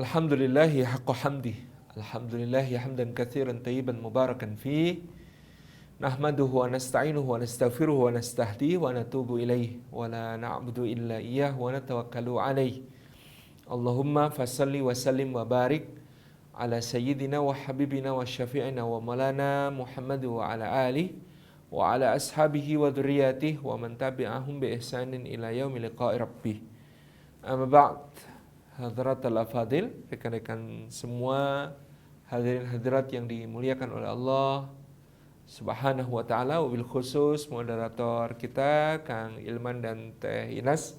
Alhamdulillahi haqqa hamdih. Alhamdulillahi hamdan katsiran tayyiban mubarakan fih. Nahmaduhu wa nasta'inuhu wa nastaghfiruhu wa nastahdihi wa natubu ilaih wa la na'budu illa iyyah wa natawakkalu alaih. Allahumma fasalli wa sallim wa barik ala sayyidina wa habibina wa syafi'ina wa malana Muhammad wa ala alihi wa ala ashabihi wa dhurriyyatihi wa man tabi'ahum bi ihsanin ila yaumil liqa'i rabbih. Amma ba'd. Hadratul afadil, rekan-rekan semua, hadirin hadirat yang dimuliakan oleh Allah Subhanahu wa taala, wabil khusus moderator kita Kang Ilman dan Teh Inas.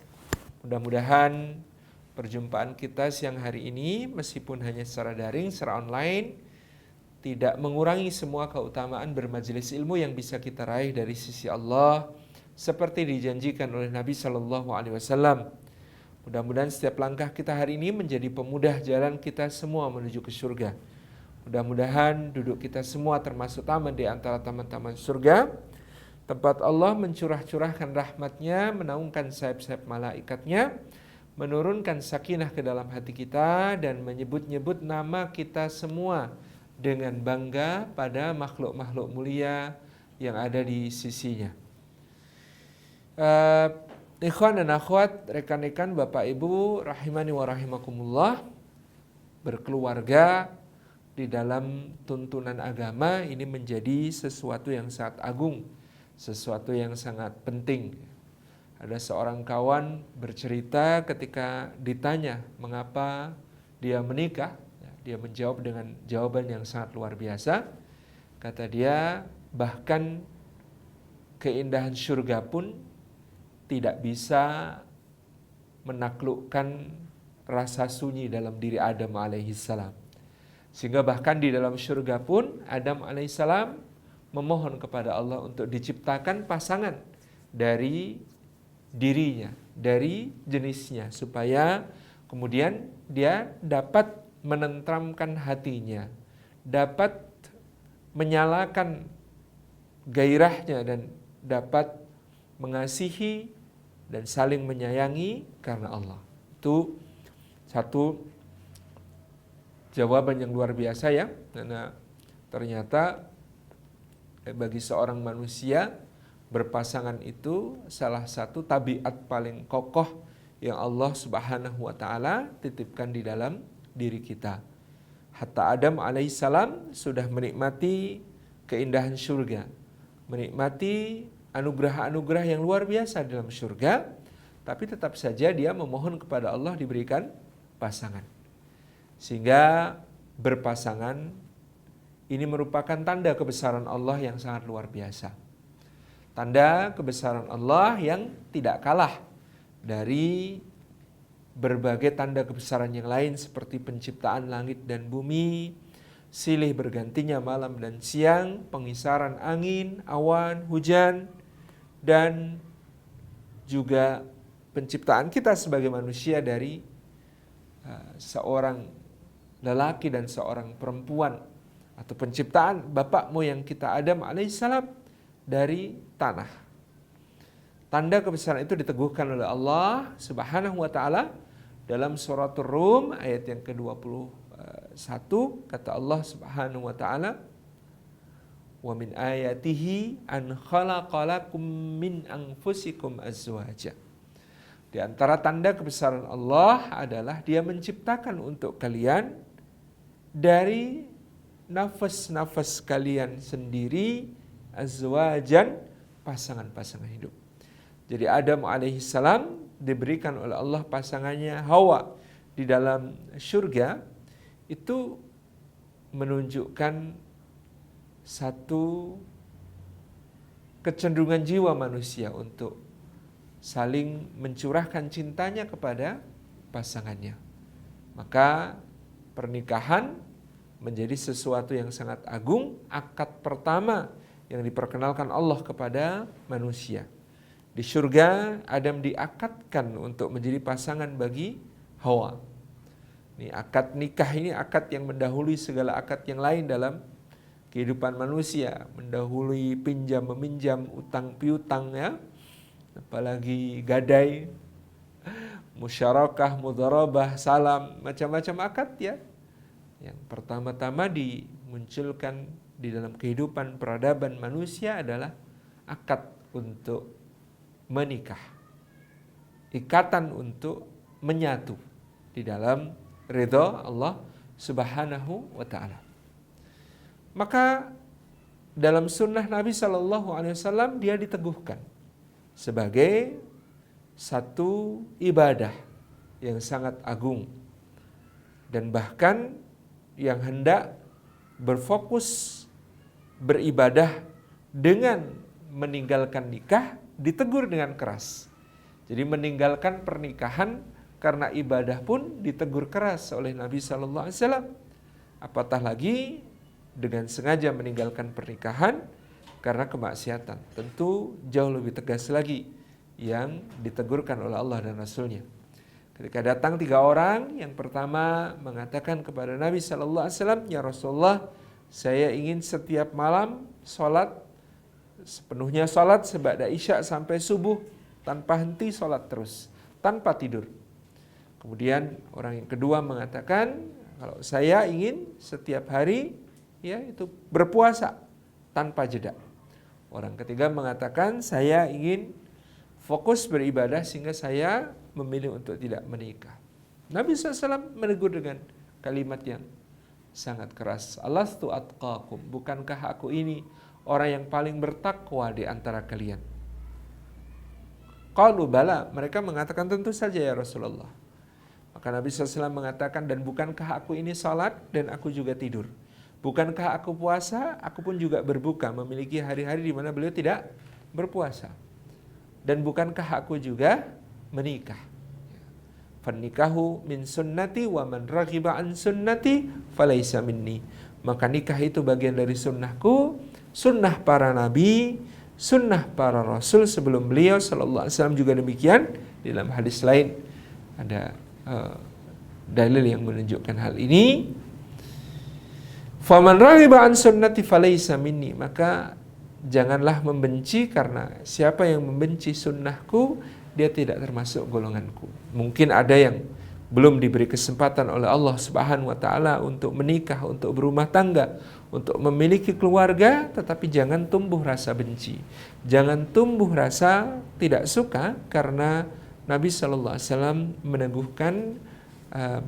Mudah-mudahan perjumpaan kita siang hari ini meskipun hanya secara daring, secara online, tidak mengurangi semua keutamaan bermajelis ilmu yang bisa kita raih dari sisi Allah seperti dijanjikan oleh Nabi Shallallahu alaihi wasallam. Mudah-mudahan setiap langkah kita hari ini menjadi pemudah jalan kita semua menuju ke surga. Mudah-mudahan duduk kita semua termasuk taman di antara taman-taman surga, tempat Allah mencurah-curahkan rahmatnya, menaungkan sayap-sayap malaikatnya, menurunkan sakinah ke dalam hati kita, dan menyebut-nyebut nama kita semua dengan bangga pada makhluk-makhluk mulia yang ada di sisinya. Ikhwan dan akhwat, rekan-rekan, Bapak Ibu, rahimani wa rahimakumullah, berkeluarga di dalam tuntunan agama ini menjadi sesuatu yang sangat agung, sesuatu yang sangat penting. Ada seorang kawan bercerita ketika ditanya mengapa dia menikah, dia menjawab dengan jawaban yang sangat luar biasa. Kata dia, bahkan keindahan surga pun tidak bisa menaklukkan rasa sunyi dalam diri Adam alaihissalam. Sehingga bahkan di dalam surga pun Adam alaihissalam memohon kepada Allah untuk diciptakan pasangan dari dirinya, dari jenisnya, supaya kemudian dia dapat menentramkan hatinya, dapat menyalakan gairahnya, dan dapat mengasihi dan saling menyayangi karena Allah. Itu satu jawaban yang luar biasa ya, karena ternyata bagi seorang manusia berpasangan itu salah satu tabiat paling kokoh yang Allah Subhanahu wa taala titipkan di dalam diri kita. Hatta Adam alaihissalam sudah menikmati keindahan surga, menikmati anugerah-anugerah yang luar biasa dalam surga, tapi tetap saja dia memohon kepada Allah diberikan pasangan. Sehingga berpasangan ini merupakan tanda kebesaran Allah yang sangat luar biasa. Tanda kebesaran Allah yang tidak kalah dari berbagai tanda kebesaran yang lain seperti penciptaan langit dan bumi, silih bergantinya malam dan siang, pengisaran angin, awan, hujan, dan juga penciptaan kita sebagai manusia dari seorang lelaki dan seorang perempuan, atau penciptaan bapak moyang kita Adam alaihissalam dari tanah. Tanda kebesaran itu diteguhkan oleh Allah Subhanahu wa taala dalam surat Rum ayat yang ke-21, kata Allah Subhanahu wa taala, wa min ayatihi an khalaqalakum min anfusikum azwaja. Di antara tanda kebesaran Allah adalah Dia menciptakan untuk kalian dari nafas-nafas kalian sendiri azwajan, pasangan-pasangan hidup. Jadi Adam alaihissalam diberikan oleh Allah pasangannya Hawa di dalam surga. Itu menunjukkan satu kecenderungan jiwa manusia untuk saling mencurahkan cintanya kepada pasangannya. Maka pernikahan menjadi sesuatu yang sangat agung, akad pertama yang diperkenalkan Allah kepada manusia. Di surga Adam diakadkan untuk menjadi pasangan bagi Hawa. Ini akad nikah, ini akad yang mendahului segala akad yang lain dalam kehidupan manusia, mendahului pinjam meminjam, utang piutang ya, apalagi gadai, musyarakah, mudharabah, salam, macam-macam akad ya. Yang pertama-tama dimunculkan di dalam kehidupan peradaban manusia adalah akad untuk menikah. Ikatan untuk menyatu di dalam ridha Allah Subhanahu wa taala. Maka dalam sunnah Nabi Shallallahu Alaihi Wasallam dia diteguhkan sebagai satu ibadah yang sangat agung dan bahkan yang hendak berfokus beribadah dengan meninggalkan nikah ditegur dengan keras. Jadi meninggalkan pernikahan karena ibadah pun ditegur keras oleh Nabi Shallallahu Alaihi Wasallam. Apatah lagi dengan sengaja meninggalkan pernikahan karena kemaksiatan. Tentu jauh lebih tegas lagi yang ditegurkan oleh Allah dan Rasulnya. Ketika datang 3 orang, yang pertama mengatakan kepada Nabi Shallallahu Alaihi Wasallam, ya Rasulullah, saya ingin setiap malam sholat sepenuhnya sholat seba'da isya sampai subuh tanpa henti sholat terus, tanpa tidur. Kemudian orang yang kedua mengatakan, kalau saya ingin setiap hari ya itu berpuasa tanpa jeda. Orang ketiga mengatakan, saya ingin fokus beribadah sehingga saya memilih untuk tidak menikah. Nabi SAW menegur dengan kalimat yang sangat keras. Alastu atqakum, bukankah aku ini orang yang paling bertakwa di antara kalian? Qalu bala, mereka mengatakan tentu saja ya Rasulullah. Maka Nabi SAW mengatakan, dan bukankah aku ini salat dan aku juga tidur? Bukankah aku puasa, aku pun juga berbuka, memiliki hari-hari di mana beliau tidak berpuasa. Dan bukankah aku juga menikah? Fannikahu min sunnati wa man raghiba an sunnati falaysa minni. Maka nikah itu bagian dari sunnahku, sunnah para nabi, sunnah para rasul sebelum beliau sallallahu alaihi wasallam juga demikian. Di dalam hadis lain ada dalil yang menunjukkan hal ini. Faman raghiba an sunnati falaysa minni, maka janganlah membenci, karena siapa yang membenci sunnahku dia tidak termasuk golonganku. Mungkin ada yang belum diberi kesempatan oleh Allah Subhanahu wa taala untuk menikah, untuk berumah tangga, untuk memiliki keluarga, tetapi jangan tumbuh rasa benci. Jangan tumbuh rasa tidak suka, karena Nabi sallallahu alaihi wasallam meneguhkan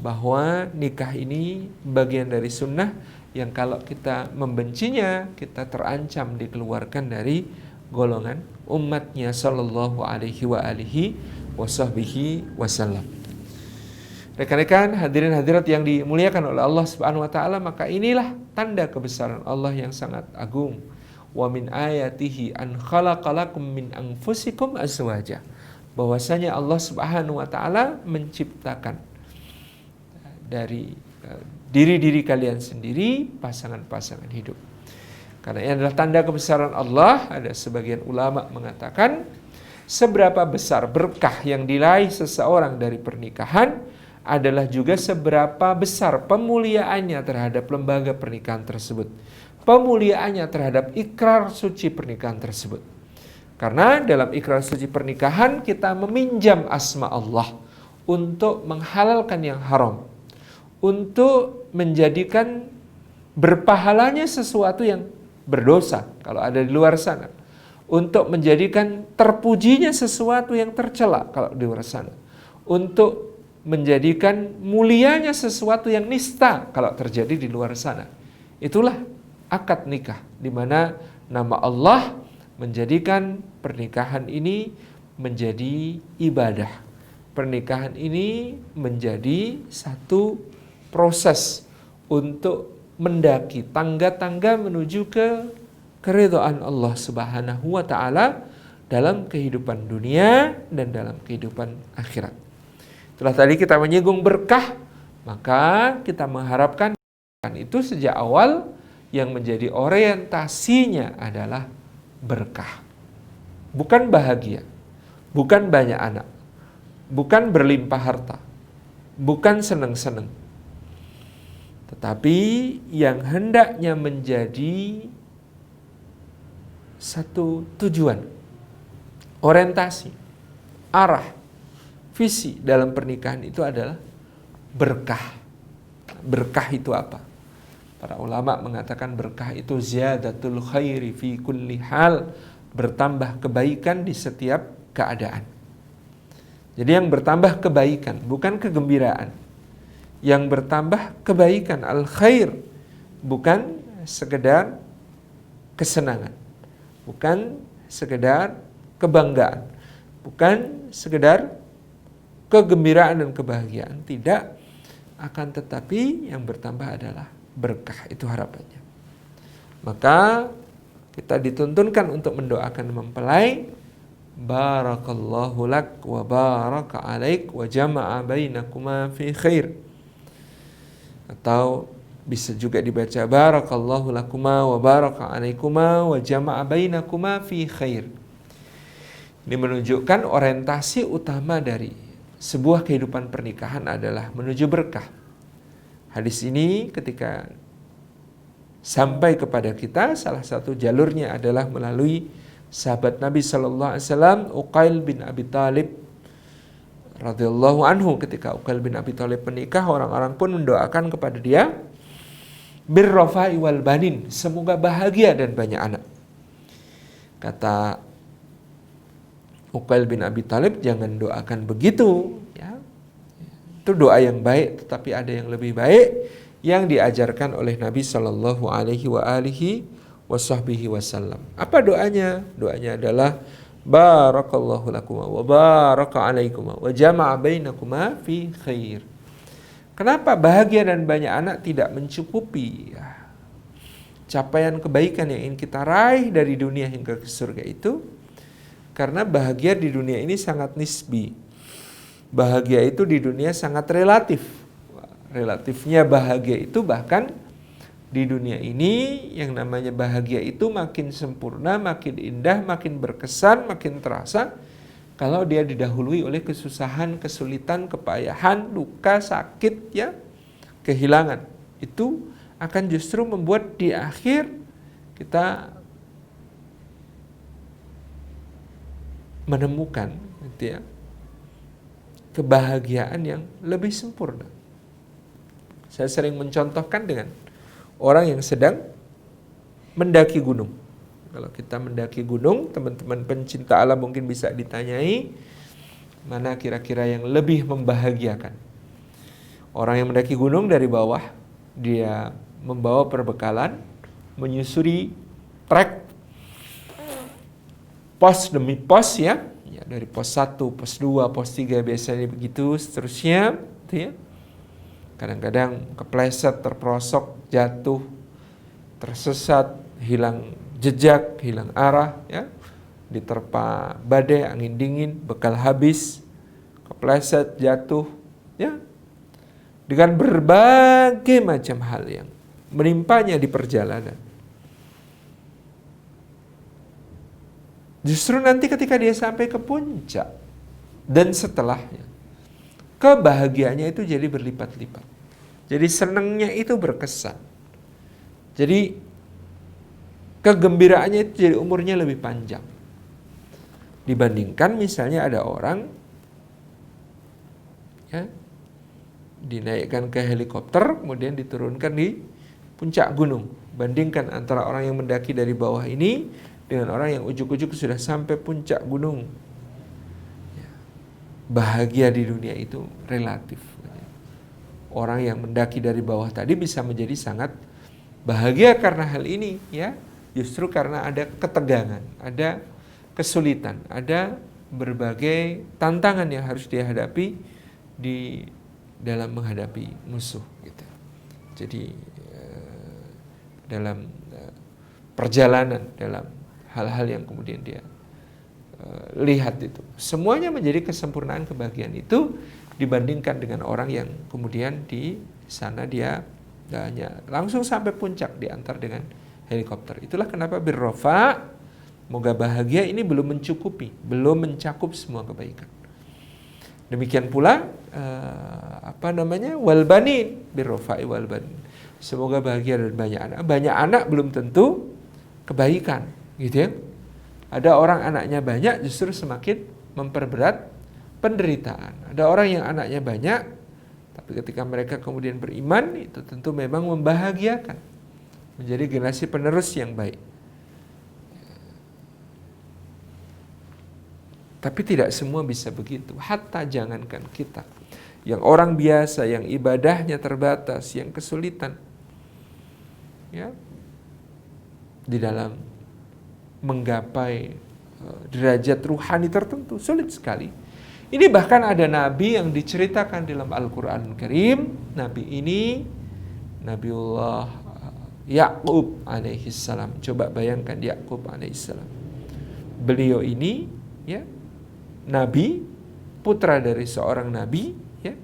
bahwa nikah ini bagian dari sunnah yang kalau kita membencinya, kita terancam dikeluarkan dari golongan umatnya sallallahu alaihi wa alihi wasahbihi wasallam. Rekan-rekan hadirin hadirat yang dimuliakan oleh Allah Subhanahu wa taala, maka inilah tanda kebesaran Allah yang sangat agung. Wa min ayatihi an khalaqalakum min anfusikum azwaja. Bahwasanya Allah Subhanahu wa taala menciptakan dari diri-diri kalian sendiri pasangan-pasangan hidup. Karena ini adalah tanda kebesaran Allah. Ada sebagian ulama mengatakan seberapa besar berkah yang diraih seseorang dari pernikahan adalah juga seberapa besar pemuliaannya terhadap lembaga pernikahan tersebut, pemuliaannya terhadap ikrar suci pernikahan tersebut. Karena dalam ikrar suci pernikahan kita meminjam asma Allah untuk menghalalkan yang haram, untuk menjadikan berpahalanya sesuatu yang berdosa kalau ada di luar sana, untuk menjadikan terpujinya sesuatu yang tercela kalau di luar sana, untuk menjadikan mulianya sesuatu yang nista kalau terjadi di luar sana. Itulah akad nikah, di mana nama Allah menjadikan pernikahan ini menjadi ibadah. Pernikahan ini menjadi satu proses untuk mendaki tangga-tangga menuju ke keridhaan Allah Subhanahu wa taala dalam kehidupan dunia dan dalam kehidupan akhirat. Setelah tadi kita menyinggung berkah, maka kita mengharapkan itu sejak awal yang menjadi orientasinya adalah berkah. Bukan bahagia, bukan banyak anak, bukan berlimpah harta, bukan senang-senang. Tetapi yang hendaknya menjadi satu tujuan, orientasi, arah visi dalam pernikahan itu adalah berkah. Berkah itu apa? Para ulama mengatakan berkah itu ziyadatul khairi fi kulli hal, bertambah kebaikan di setiap keadaan. Jadi yang bertambah kebaikan, bukan kegembiraan. Yang bertambah kebaikan, al-khair, bukan sekedar kesenangan, bukan sekedar kebanggaan, bukan sekedar kegembiraan dan kebahagiaan. Tidak, akan tetapi yang bertambah adalah berkah, itu harapannya. Maka kita dituntunkan untuk mendoakan mempelai, barakallahu lak wa baraka alaik wa jama'a bainakuma fi khair. Atau bisa juga dibaca barakallahu lakuma wa baraka alaikuma wa jama'a bainakuma fi khair. Ini menunjukkan orientasi utama dari sebuah kehidupan pernikahan adalah menuju berkah. Hadis ini ketika sampai kepada kita, salah satu jalurnya adalah melalui sahabat Nabi Sallallahu Alaihi Wasallam, Uqail bin Abi Talib radhiyallahu anhu. Ketika Uqail bin Abi Talib menikah, orang-orang pun mendoakan kepada dia, birrafai wal banin, semoga bahagia dan banyak anak. Kata Uqail bin Abi Talib, jangan doakan begitu, ya. Itu doa yang baik, tetapi ada yang lebih baik yang diajarkan oleh Nabi Sallallahu Alaihi Wasallam. Apa doanya? Doanya adalah barakallahu lakuma wa baraka alaikuma wa jama'a bainakuma fi khair. Kenapa bahagia dan banyak anak tidak mencukupi capaian kebaikan yang ingin kita raih dari dunia hingga ke surga itu? Karena bahagia di dunia ini sangat nisbi. Bahagia itu di dunia sangat relatif. Relatifnya bahagia itu bahkan di dunia ini yang namanya bahagia itu makin sempurna, makin indah, makin berkesan, makin terasa kalau dia didahului oleh kesusahan, kesulitan, kepayahan, luka, sakit, ya, kehilangan. Itu akan justru membuat di akhir kita menemukan, gitu ya, kebahagiaan yang lebih sempurna. Saya sering mencontohkan dengan orang yang sedang mendaki gunung. Kalau kita mendaki gunung, teman-teman pencinta alam mungkin bisa ditanyai, mana kira-kira yang lebih membahagiakan? Orang yang mendaki gunung dari bawah, dia membawa perbekalan, menyusuri trek, pos demi pos, ya dari pos 1, pos 2, pos 3, biasanya begitu, seterusnya, gitu ya. Kadang-kadang kepleset, terperosok, jatuh, tersesat, hilang jejak, hilang arah, ya, diterpa badai, angin dingin, bekal habis, kepleset, jatuh, ya, dengan berbagai macam hal yang menimpanya di perjalanan. Justru nanti ketika dia sampai ke puncak dan setelahnya, kebahagiaannya itu jadi berlipat-lipat. Jadi senangnya itu berkesan. Jadi kegembiraannya itu jadi umurnya lebih panjang. Dibandingkan misalnya ada orang, ya, dinaikkan ke helikopter, kemudian diturunkan di puncak gunung. Bandingkan antara orang yang mendaki dari bawah ini dengan orang yang ujuk-ujuk sudah sampai puncak gunung. Bahagia di dunia itu relatif. Orang yang mendaki dari bawah tadi bisa menjadi sangat bahagia karena hal ini, ya. Justru karena ada ketegangan, ada kesulitan, ada berbagai tantangan yang harus dihadapi di dalam menghadapi musuh, gitu. Jadi dalam perjalanan, dalam hal-hal yang kemudian dia lihat itu, semuanya menjadi kesempurnaan kebahagiaan itu dibandingkan dengan orang yang kemudian di sana dia hanya langsung sampai puncak diantar dengan helikopter. Itulah kenapa birrofa, moga bahagia ini belum mencukupi, belum mencakup semua kebaikan. Demikian pula walbanin, birrofai walbanin, semoga bahagia dan banyak anak. Banyak anak belum tentu kebaikan, gitu ya. Ada orang anaknya banyak justru semakin memperberat penderitaan. Ada orang yang anaknya banyak, tapi ketika mereka kemudian beriman, itu tentu memang membahagiakan, menjadi generasi penerus yang baik. Tapi tidak semua bisa begitu. Hatta jangankan kita, yang orang biasa, yang ibadahnya terbatas, yang kesulitan, ya, di dalam menggapai derajat ruhani tertentu sulit sekali. Ini bahkan ada nabi yang diceritakan dalam Al-Quran Karim. Nabi ini Nabiullah Ya'qub alaihissalam. Coba bayangkan Ya'qub alaihissalam. Beliau ini, ya, nabi, putra dari seorang nabi, ya,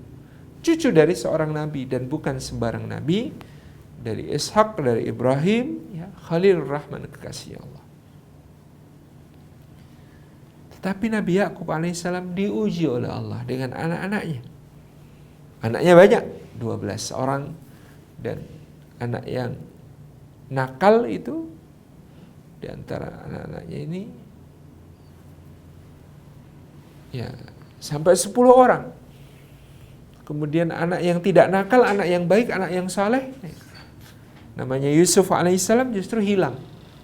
cucu dari seorang nabi, dan bukan sembarang nabi, dari Ishak, dari Ibrahim, ya, Khalilur Rahman, kekasih Allah. Tetapi Nabi Ya'qub alaihissalam diuji oleh Allah dengan anak-anaknya. Anaknya banyak, 12 orang, dan anak yang nakal itu di antara anak-anaknya ini, ya, sampai 10 orang. Kemudian anak yang tidak nakal, anak yang baik, anak yang saleh, namanya Yusuf alaihissalam, justru hilang,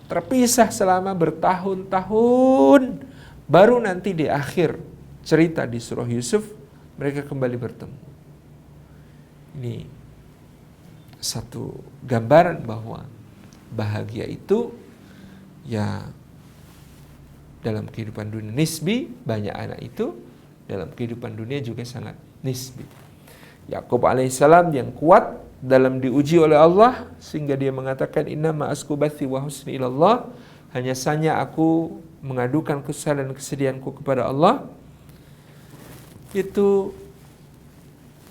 terpisah selama bertahun-tahun. Baru nanti di akhir cerita di surah Yusuf mereka kembali bertemu. Ini satu gambaran bahwa bahagia itu, ya, dalam kehidupan dunia nisbi, banyak anak itu dalam kehidupan dunia juga sangat nisbi. Ya'qub alaihissalam yang kuat dalam diuji oleh Allah sehingga dia mengatakan innama askubathi wa husni ilallah, hanya saja aku mengadukan kesalahan dan kesedihanku kepada Allah. Itu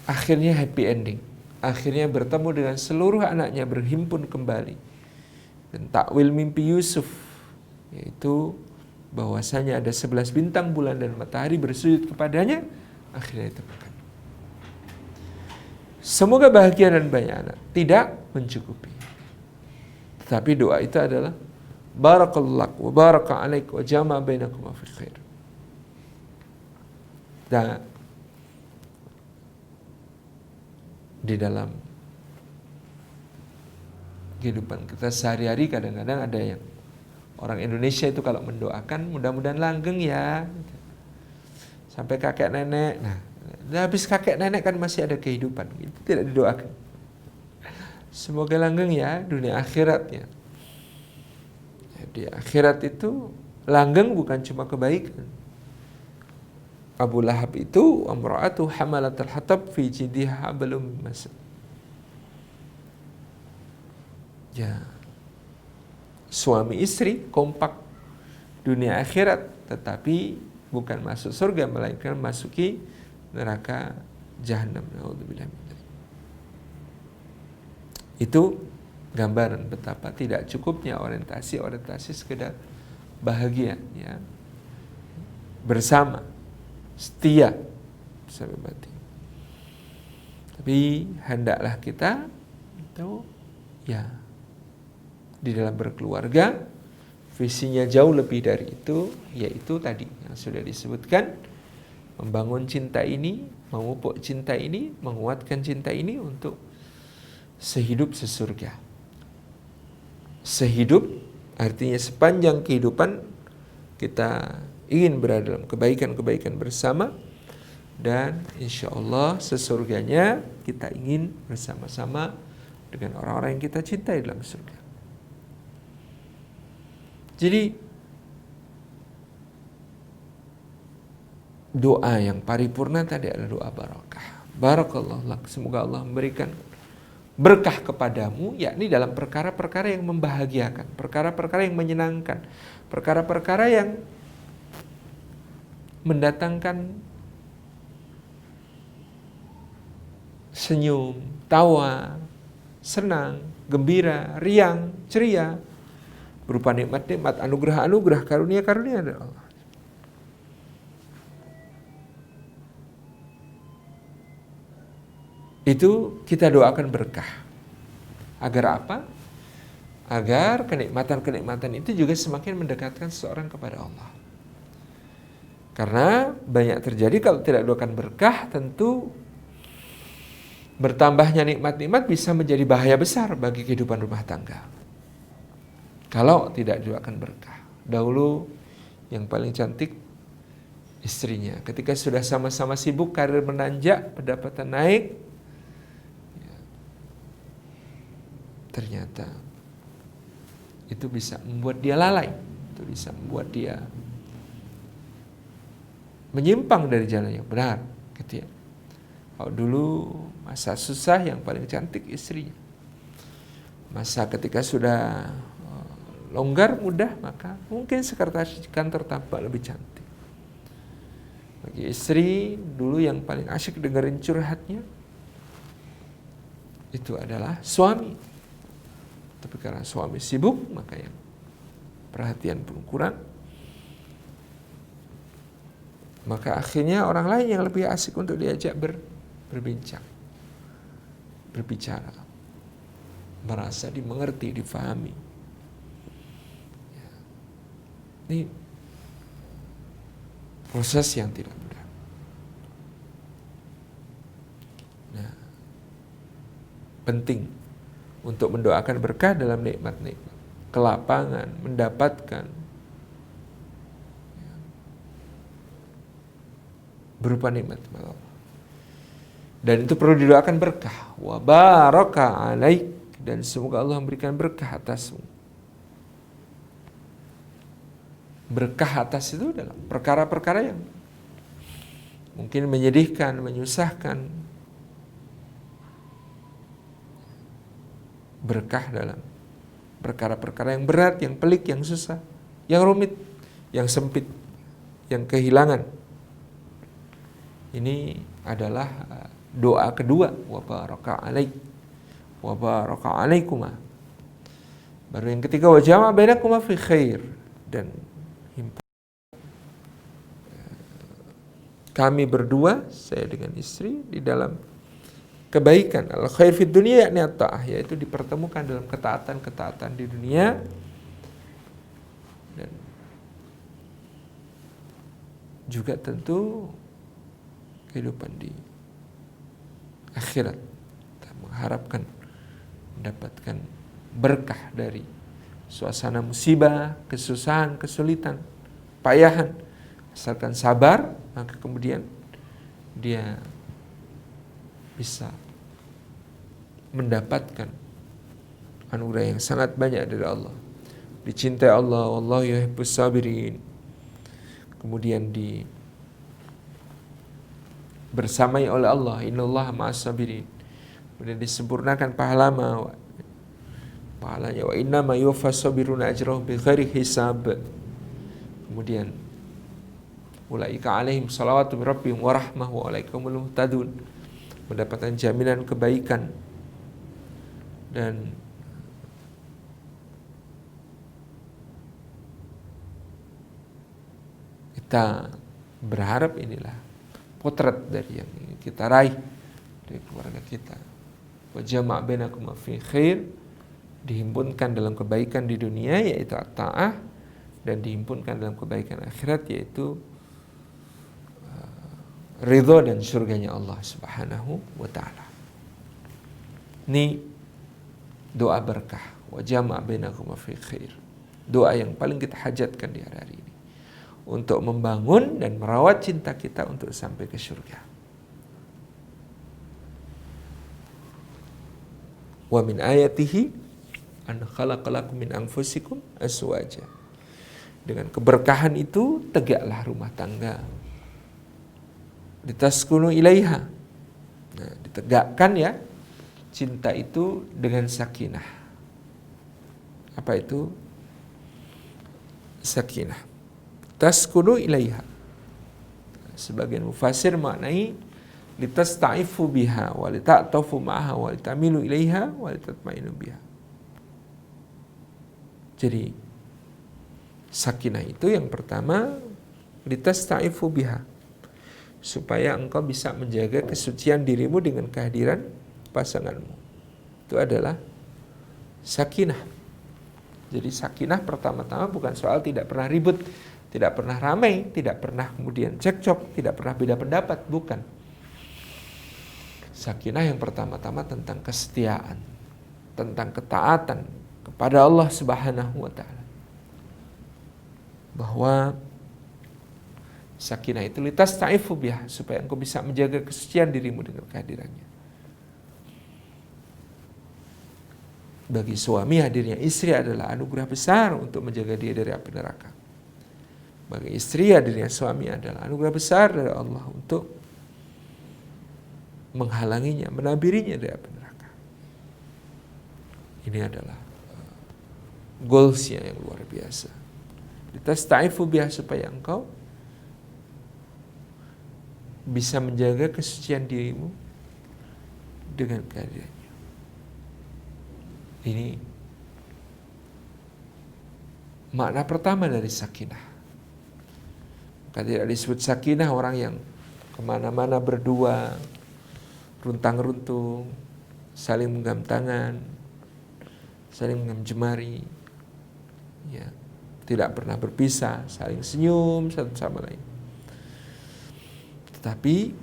akhirnya happy ending. Akhirnya bertemu dengan seluruh anaknya, berhimpun kembali. Dan takwil mimpi Yusuf, yaitu bahwasanya ada 11 bintang, bulan, dan matahari bersujud kepadanya, akhirnya ditemukan. Semoga bahagia dan banyak anak tidak mencukupi. Tetapi doa itu adalah barakallahu wa baraka alaik wa jama' bainakum fi khair. Dan di dalam kehidupan kita sehari-hari kadang-kadang ada yang orang Indonesia itu kalau mendoakan mudah-mudahan langgeng ya, sampai kakek nenek. Nah, habis kakek nenek kan masih ada kehidupan, itu tidak didoakan. Semoga langgeng ya dunia akhirat ya. Di akhirat itu langgeng bukan cuma kebaikan. Abu Lahab itu amra'atu hamalatul hatab fi jidha hablum masad. Ya, suami istri kompak dunia akhirat, tetapi bukan masuk surga melainkan masuki neraka jahanam. Naudzubillah. Itu gambaran betapa tidak cukupnya orientasi sekedar bahagia, ya, bersama, setia, sampai mati. Tapi hendaklah kita itu, ya, di dalam berkeluarga visinya jauh lebih dari itu, yaitu tadi yang sudah disebutkan, membangun cinta ini, memupuk cinta ini, menguatkan cinta ini untuk sehidup sesurga. Sehidup artinya sepanjang kehidupan kita ingin berada dalam kebaikan-kebaikan bersama, dan insya Allah sesurganya kita ingin bersama-sama dengan orang-orang yang kita cintai dalam surga. Jadi doa yang paripurna tadi adalah doa barakah. Barakallahu lak, semoga Allah memberikan berkah kepadamu, yakni dalam perkara-perkara yang membahagiakan, perkara-perkara yang menyenangkan, perkara-perkara yang mendatangkan senyum, tawa, senang, gembira, riang, ceria, berupa nikmat-nikmat, anugerah-anugerah, karunia-karunia dari Allah. Itu kita doakan berkah. Agar apa? Agar kenikmatan-kenikmatan itu juga semakin mendekatkan seseorang kepada Allah. Karena banyak terjadi kalau tidak doakan berkah, tentu bertambahnya nikmat-nikmat bisa menjadi bahaya besar bagi kehidupan rumah tangga. Kalau tidak doakan berkah. Dahulu yang paling cantik istrinya. Ketika sudah sama-sama sibuk, karir menanjak, pendapatan naik, ya, ternyata itu bisa membuat dia lalai. Itu bisa membuat dia menyimpang dari jalan yang benar, gitu ya. Kalau dulu masa susah yang paling cantik istrinya. Masa ketika sudah longgar, mudah, maka mungkin sekretaris kantor tampak lebih cantik. Bagi istri dulu yang paling asyik dengerin curhatnya itu adalah suami. Tapi karena suami sibuk, maka yang perhatian pun kurang. Maka akhirnya orang lain yang lebih asik untuk diajak berbincang, berbicara, merasa dimengerti, difahami. Ini proses yang tidak mudah. Nah, penting untuk mendoakan berkah dalam nikmat-nikmat, kelapangan, mendapatkan berupa nikmat Allah. Dan itu perlu didoakan berkah. Wa baraka alaik, dan semoga Allah memberikan berkah atasmu. Berkah atas itu adalah perkara-perkara yang mungkin menyedihkan, menyusahkan. Berkah dalam perkara-perkara yang berat, yang pelik, yang susah, yang rumit, yang sempit, yang kehilangan. Ini adalah doa kedua, wa baraka alaik, wa baraka alaikuma. Baru yang ketiga, wa jama'a bainakuma fi khair, dan kami berdua, saya dengan istri, di dalam kebaikan. Al khair fid dunia yakni at-ta'ah, yaitu dipertemukan dalam ketaatan-ketaatan di dunia, dan juga tentu kehidupan di akhirat. Kita mengharapkan mendapatkan berkah dari suasana musibah, kesusahan, kesulitan, payahan. Asalkan sabar, maka kemudian dia bisa mendapatkan anugerah yang sangat banyak dari Allah. Dicintai Allah, wallahu yuhibbus sabirin. Kemudian bersamai oleh Allah, innallaha ma'as sabirin. Kemudian disempurnakan pahalanya, wa innama yuwaffas sabiruna ajrahum bighairi hisab. Kemudian ulaika alaihim salawatu min rabbihim wa rahmah wa ulaika humul muhtadun. Mendapatkan jaminan kebaikan, dan kita berharap inilah potret dari yang ingin kita raih dari keluarga kita. Wa jama' bainakum fi khair, dihimpunkan dalam kebaikan di dunia yaitu at-ta'ah, dan dihimpunkan dalam kebaikan akhirat yaitu ridha dan surganya Allah Subhanahu wa taala. Ini doa berkah, wa jama' bainakum fi khair. Doa yang paling kita hajatkan di hari ini untuk membangun dan merawat cinta kita untuk sampai ke surga. Wa min ayatihi an khalaqalakum min anfusikum azwaja. Dengan keberkahan itu tegaklah rumah tangga. Litaskunu ilaiha. Nah, ditegakkan ya cinta itu dengan sakinah. Apa itu sakinah? Taskunu ilaiha. Sebagian mufassir maknai litasta'ifu biha wa lita'tafu ma'aha wa litamilu ilaiha wa litatmainu biha. Jadi sakinah itu yang pertama litasta'ifu biha, supaya engkau bisa menjaga kesucian dirimu dengan kehadiran pasanganmu. Itu adalah sakinah. Jadi sakinah pertama-tama bukan soal tidak pernah ribut, tidak pernah ramai, tidak pernah kemudian cekcok, tidak pernah beda pendapat, bukan. Sakinah yang pertama-tama tentang kesetiaan, tentang ketaatan kepada Allah Subhanahu wa taala. Bahwa sakinah itu litasta'ifu biha, supaya engkau bisa menjaga kesucian dirimu dengan kehadirannya. Bagi suami, hadirnya istri adalah anugerah besar untuk menjaga dia dari api neraka. Bagi istri, hadirnya suami adalah anugerah besar dari Allah untuk menghalanginya, menabirinya dari api neraka. Ini adalah goalsnya yang luar biasa. Litasta'ifu biha, supaya engkau bisa menjaga kesucian dirimu dengan kehadirannya. Ini makna pertama dari sakinah. Maka tidak disebut sakinah orang yang kemana-mana berdua, runtang-runtung, saling menggenggam tangan, saling menggenggam jemari, ya, tidak pernah berpisah, saling senyum satu sama lain. Tetapi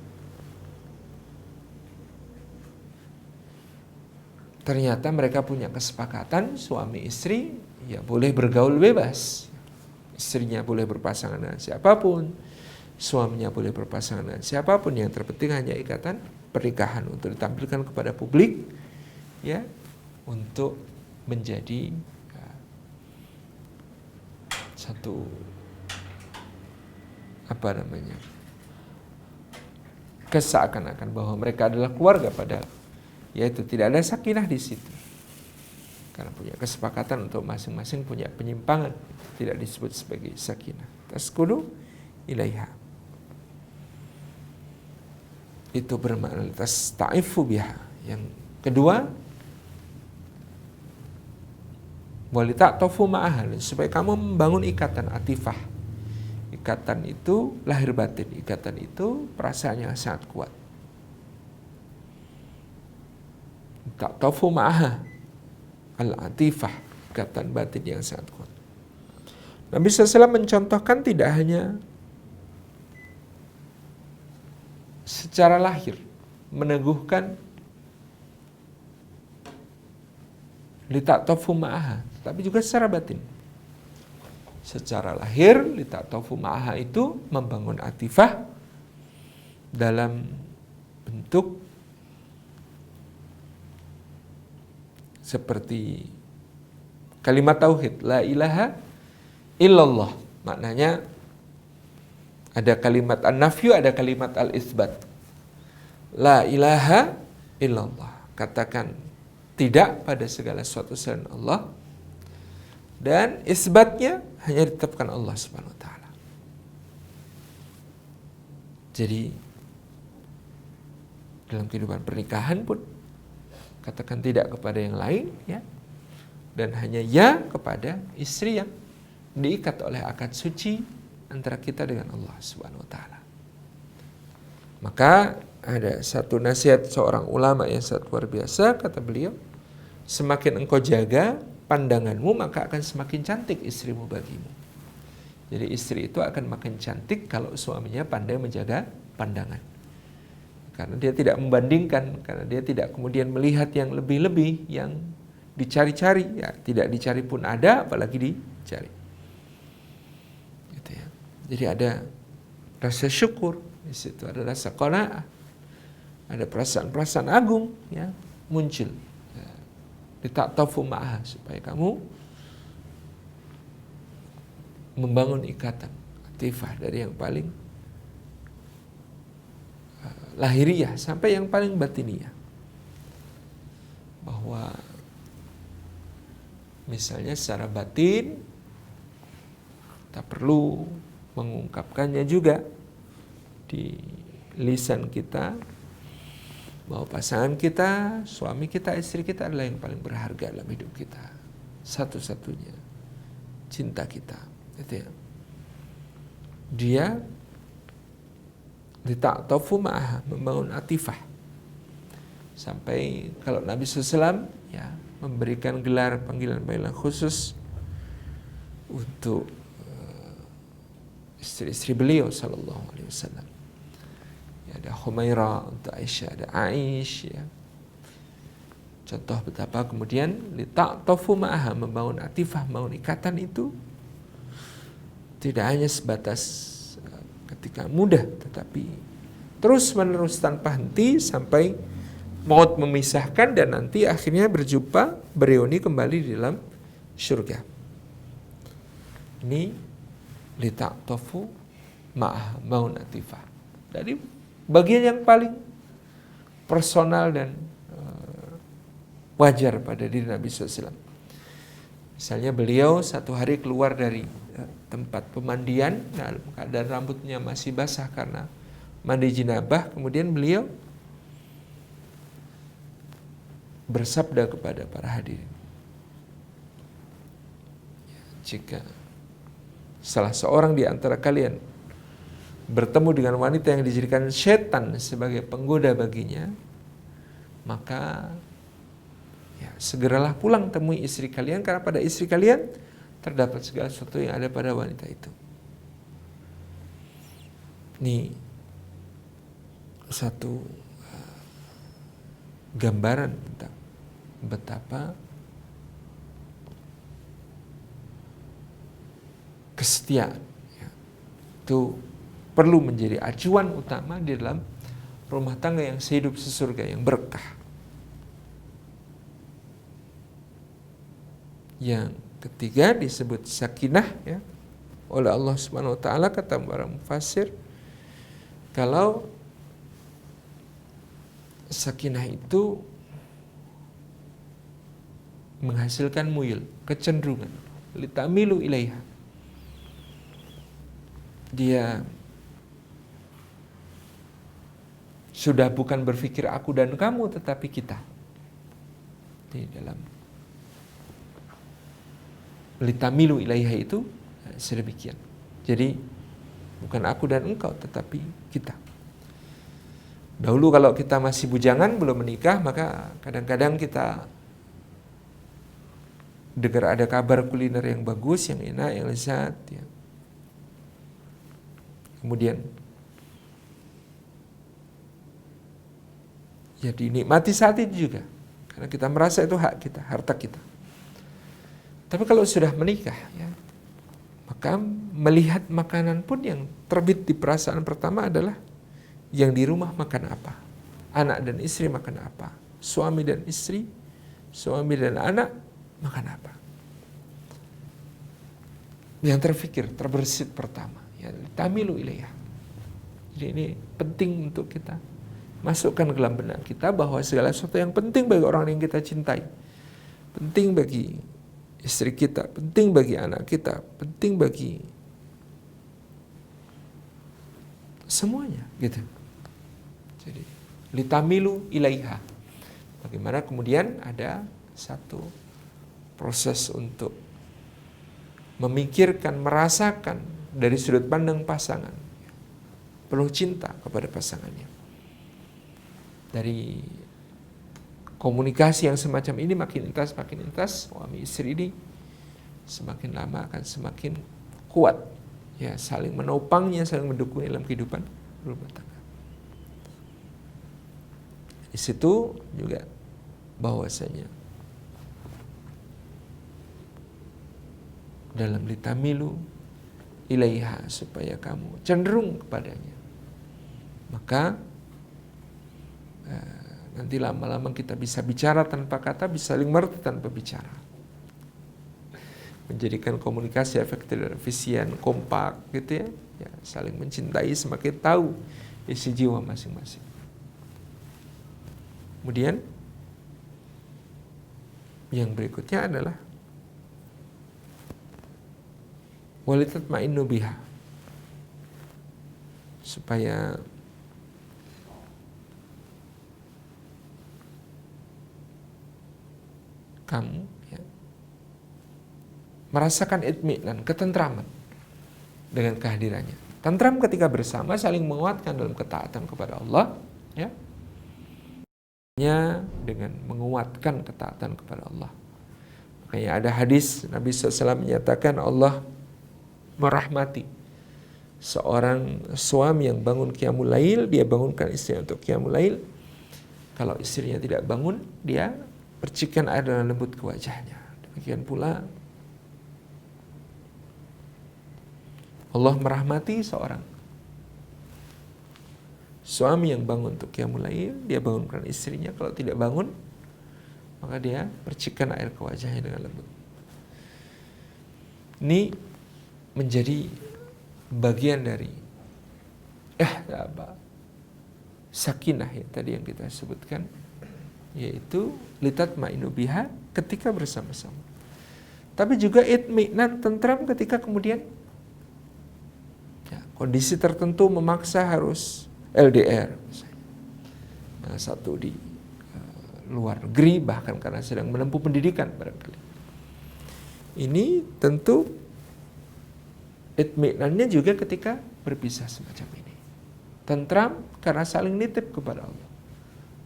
ternyata mereka punya kesepakatan, suami istri ya boleh bergaul bebas. Istrinya boleh berpasangan dengan siapapun, suaminya boleh berpasangan dengan siapapun. Yang terpenting hanya ikatan pernikahan untuk ditampilkan kepada publik, ya, untuk menjadi satu keseakan-akan bahwa mereka adalah keluarga, padahal yaitu tidak ada sakinah di situ. Karena punya kesepakatan untuk masing-masing punya penyimpangan, tidak disebut sebagai sakinah. Taskudu ilaiha. Itu bermakna tasta'ifu biha. Yang kedua, walita'tafu ma'aha, supaya kamu membangun ikatan atifah. Ikatan itu lahir batin, ikatan itu perasaannya sangat kuat. Ta'tafu ma'aha al-atifah, ikatan batin yang sangat kuat. Nabi SAW mencontohkan tidak hanya secara lahir meneguhkan lita'tafu ma'aha, tapi juga secara batin. Secara lahir lita'tafu ma'aha itu membangun atifah dalam bentuk seperti kalimat tauhid, la ilaha illallah. Maknanya ada kalimat an-nafyu, ada kalimat al-isbat. La ilaha illallah, katakan tidak pada segala sesuatu selain Allah, dan isbatnya hanya ditetapkan Allah Subhanahu wa taala. Jadi dalam kehidupan pernikahan pun katakan tidak kepada yang lain, ya, dan hanya ya kepada istri yang diikat oleh akad suci antara kita dengan Allah Subhanahu wa taala. Maka ada satu nasihat seorang ulama yang sangat luar biasa, kata beliau, semakin engkau jaga pandanganmu, maka akan semakin cantik istrimu bagimu. Jadi istri itu akan makin cantik kalau suaminya pandai menjaga pandangan. Karena dia tidak membandingkan, karena dia tidak kemudian melihat yang lebih-lebih, yang dicari-cari, ya, tidak dicari pun ada, apalagi dicari. Gitu ya. Jadi ada rasa syukur di situ, ada rasa qanaah, ada perasaan-perasaan agung, ya, muncul. Ya. Lita'tafu ma'aha, supaya kamu membangun ikatan atifah dari yang paling lahiriah sampai yang paling batiniah. Bahwa misalnya secara batin tak perlu mengungkapkannya juga di lisan kita, bahwa pasangan kita, suami kita, istri kita adalah yang paling berharga dalam hidup kita, satu-satunya cinta kita, gitu ya. Dia lita'tafu ma'aha, membangun atifah. Sampai kalau Nabi SAW, ya, memberikan gelar panggilan khusus untuk istri-istri beliau sallallahu alaihi wasallam. Ya, ada Humairah untuk Aisyah, ada Aish ya. Contoh betapa kemudian lita'tafu ma'aha, membangun atifah, membangun ikatan itu tidak hanya sebatas ketika muda, tetapi terus menerus tanpa henti sampai maut memisahkan dan nanti akhirnya berjumpa, bereuni kembali di dalam surga. Ini lita'tafu ma'aha, membangun atifah. Dari bagian yang paling personal dan wajar pada diri Nabi SAW. Misalnya beliau satu hari keluar dari tempat pemandian dalam keadaan rambutnya masih basah karena mandi jinabah, kemudian beliau bersabda kepada para hadirin, jika salah seorang di antara kalian bertemu dengan wanita yang dijadikan setan sebagai penggoda baginya, maka segeralah pulang temui istri kalian, karena pada istri kalian terdapat segala sesuatu yang ada pada wanita itu. Ini satu gambaran tentang betapa kesetiaan itu perlu menjadi acuan utama di dalam rumah tangga yang sehidup sesurga, yang berkah. Yang ketiga disebut sakinah ya oleh Allah Subhanahu wa taala, kata para mufassir, kalau sakinah itu menghasilkan muyul, kecenderungan, litamilu ilaiha. Dia sudah bukan berpikir aku dan kamu, tetapi kita. Di dalam litamilu ilaiha itu sedemikian. Jadi bukan aku dan engkau, tetapi kita. Dahulu kalau kita masih bujangan, belum menikah, maka kadang-kadang kita dengar ada kabar kuliner yang bagus, yang enak, yang lezat ya. Kemudian ya dinikmati saat itu juga, karena kita merasa itu hak kita, harta kita. Tapi kalau sudah menikah ya, maka melihat makanan pun yang terbit di perasaan pertama adalah yang di rumah makan apa, anak dan istri makan apa, suami dan istri, suami dan anak makan apa. Yang terfikir, terbersit pertama ya tamilu ilaiha. Jadi ini penting untuk kita masukkan ke dalam benak kita bahwa segala sesuatu yang penting bagi orang yang kita cintai, penting bagi istri kita, penting bagi anak kita, penting bagi semuanya gitu. Jadi litamilu ilaiha. Bagaimana kemudian ada satu proses untuk memikirkan, merasakan dari sudut pandang pasangan, penuh cinta kepada pasangannya. Dari komunikasi yang semacam ini makin intens, suami istri ini semakin lama akan semakin kuat, ya saling menopangnya, saling mendukung dalam kehidupan rumah tangga. Di situ juga bahwasanya dalam litamilu ilaiha, supaya kamu cenderung kepadanya, maka nanti lama-lama kita bisa bicara tanpa kata, bisa saling mengerti tanpa bicara, menjadikan komunikasi efektif dan efisien, kompak gitu ya, ya saling mencintai, semakin tahu isi jiwa masing-masing. Kemudian yang berikutnya adalah walitatma'innu biha, supaya kamu ya, merasakan itminan, ketentraman dengan kehadirannya. Tentram ketika bersama, saling menguatkan dalam ketaatan kepada Allah ya. Dengan menguatkan ketaatan kepada Allah. Makanya ada hadis Nabi SAW menyatakan Allah merahmati seorang suami yang bangun qiyamul lail, dia bangunkan istrinya untuk qiyamul lail. Kalau istrinya tidak bangun, dia percikan air dengan lembut ke wajahnya. Demikian pula Allah merahmati seorang suami yang bangun untuk qiyamul lail, dia bangunkan istrinya. Kalau tidak bangun, maka dia percikan air ke wajahnya dengan lembut. Ini menjadi bagian dari sakinah ya, tadi yang kita sebutkan, yaitu litatma'innu biha, ketika bersama-sama. Tapi juga itminan, tentram ketika kemudian kondisi tertentu memaksa harus LDR misalnya. Nah, satu di luar negeri, bahkan karena sedang menempuh pendidikan barangkali. Ini tentu itminannya juga ketika berpisah semacam ini. Tentram karena saling nitip kepada Allah.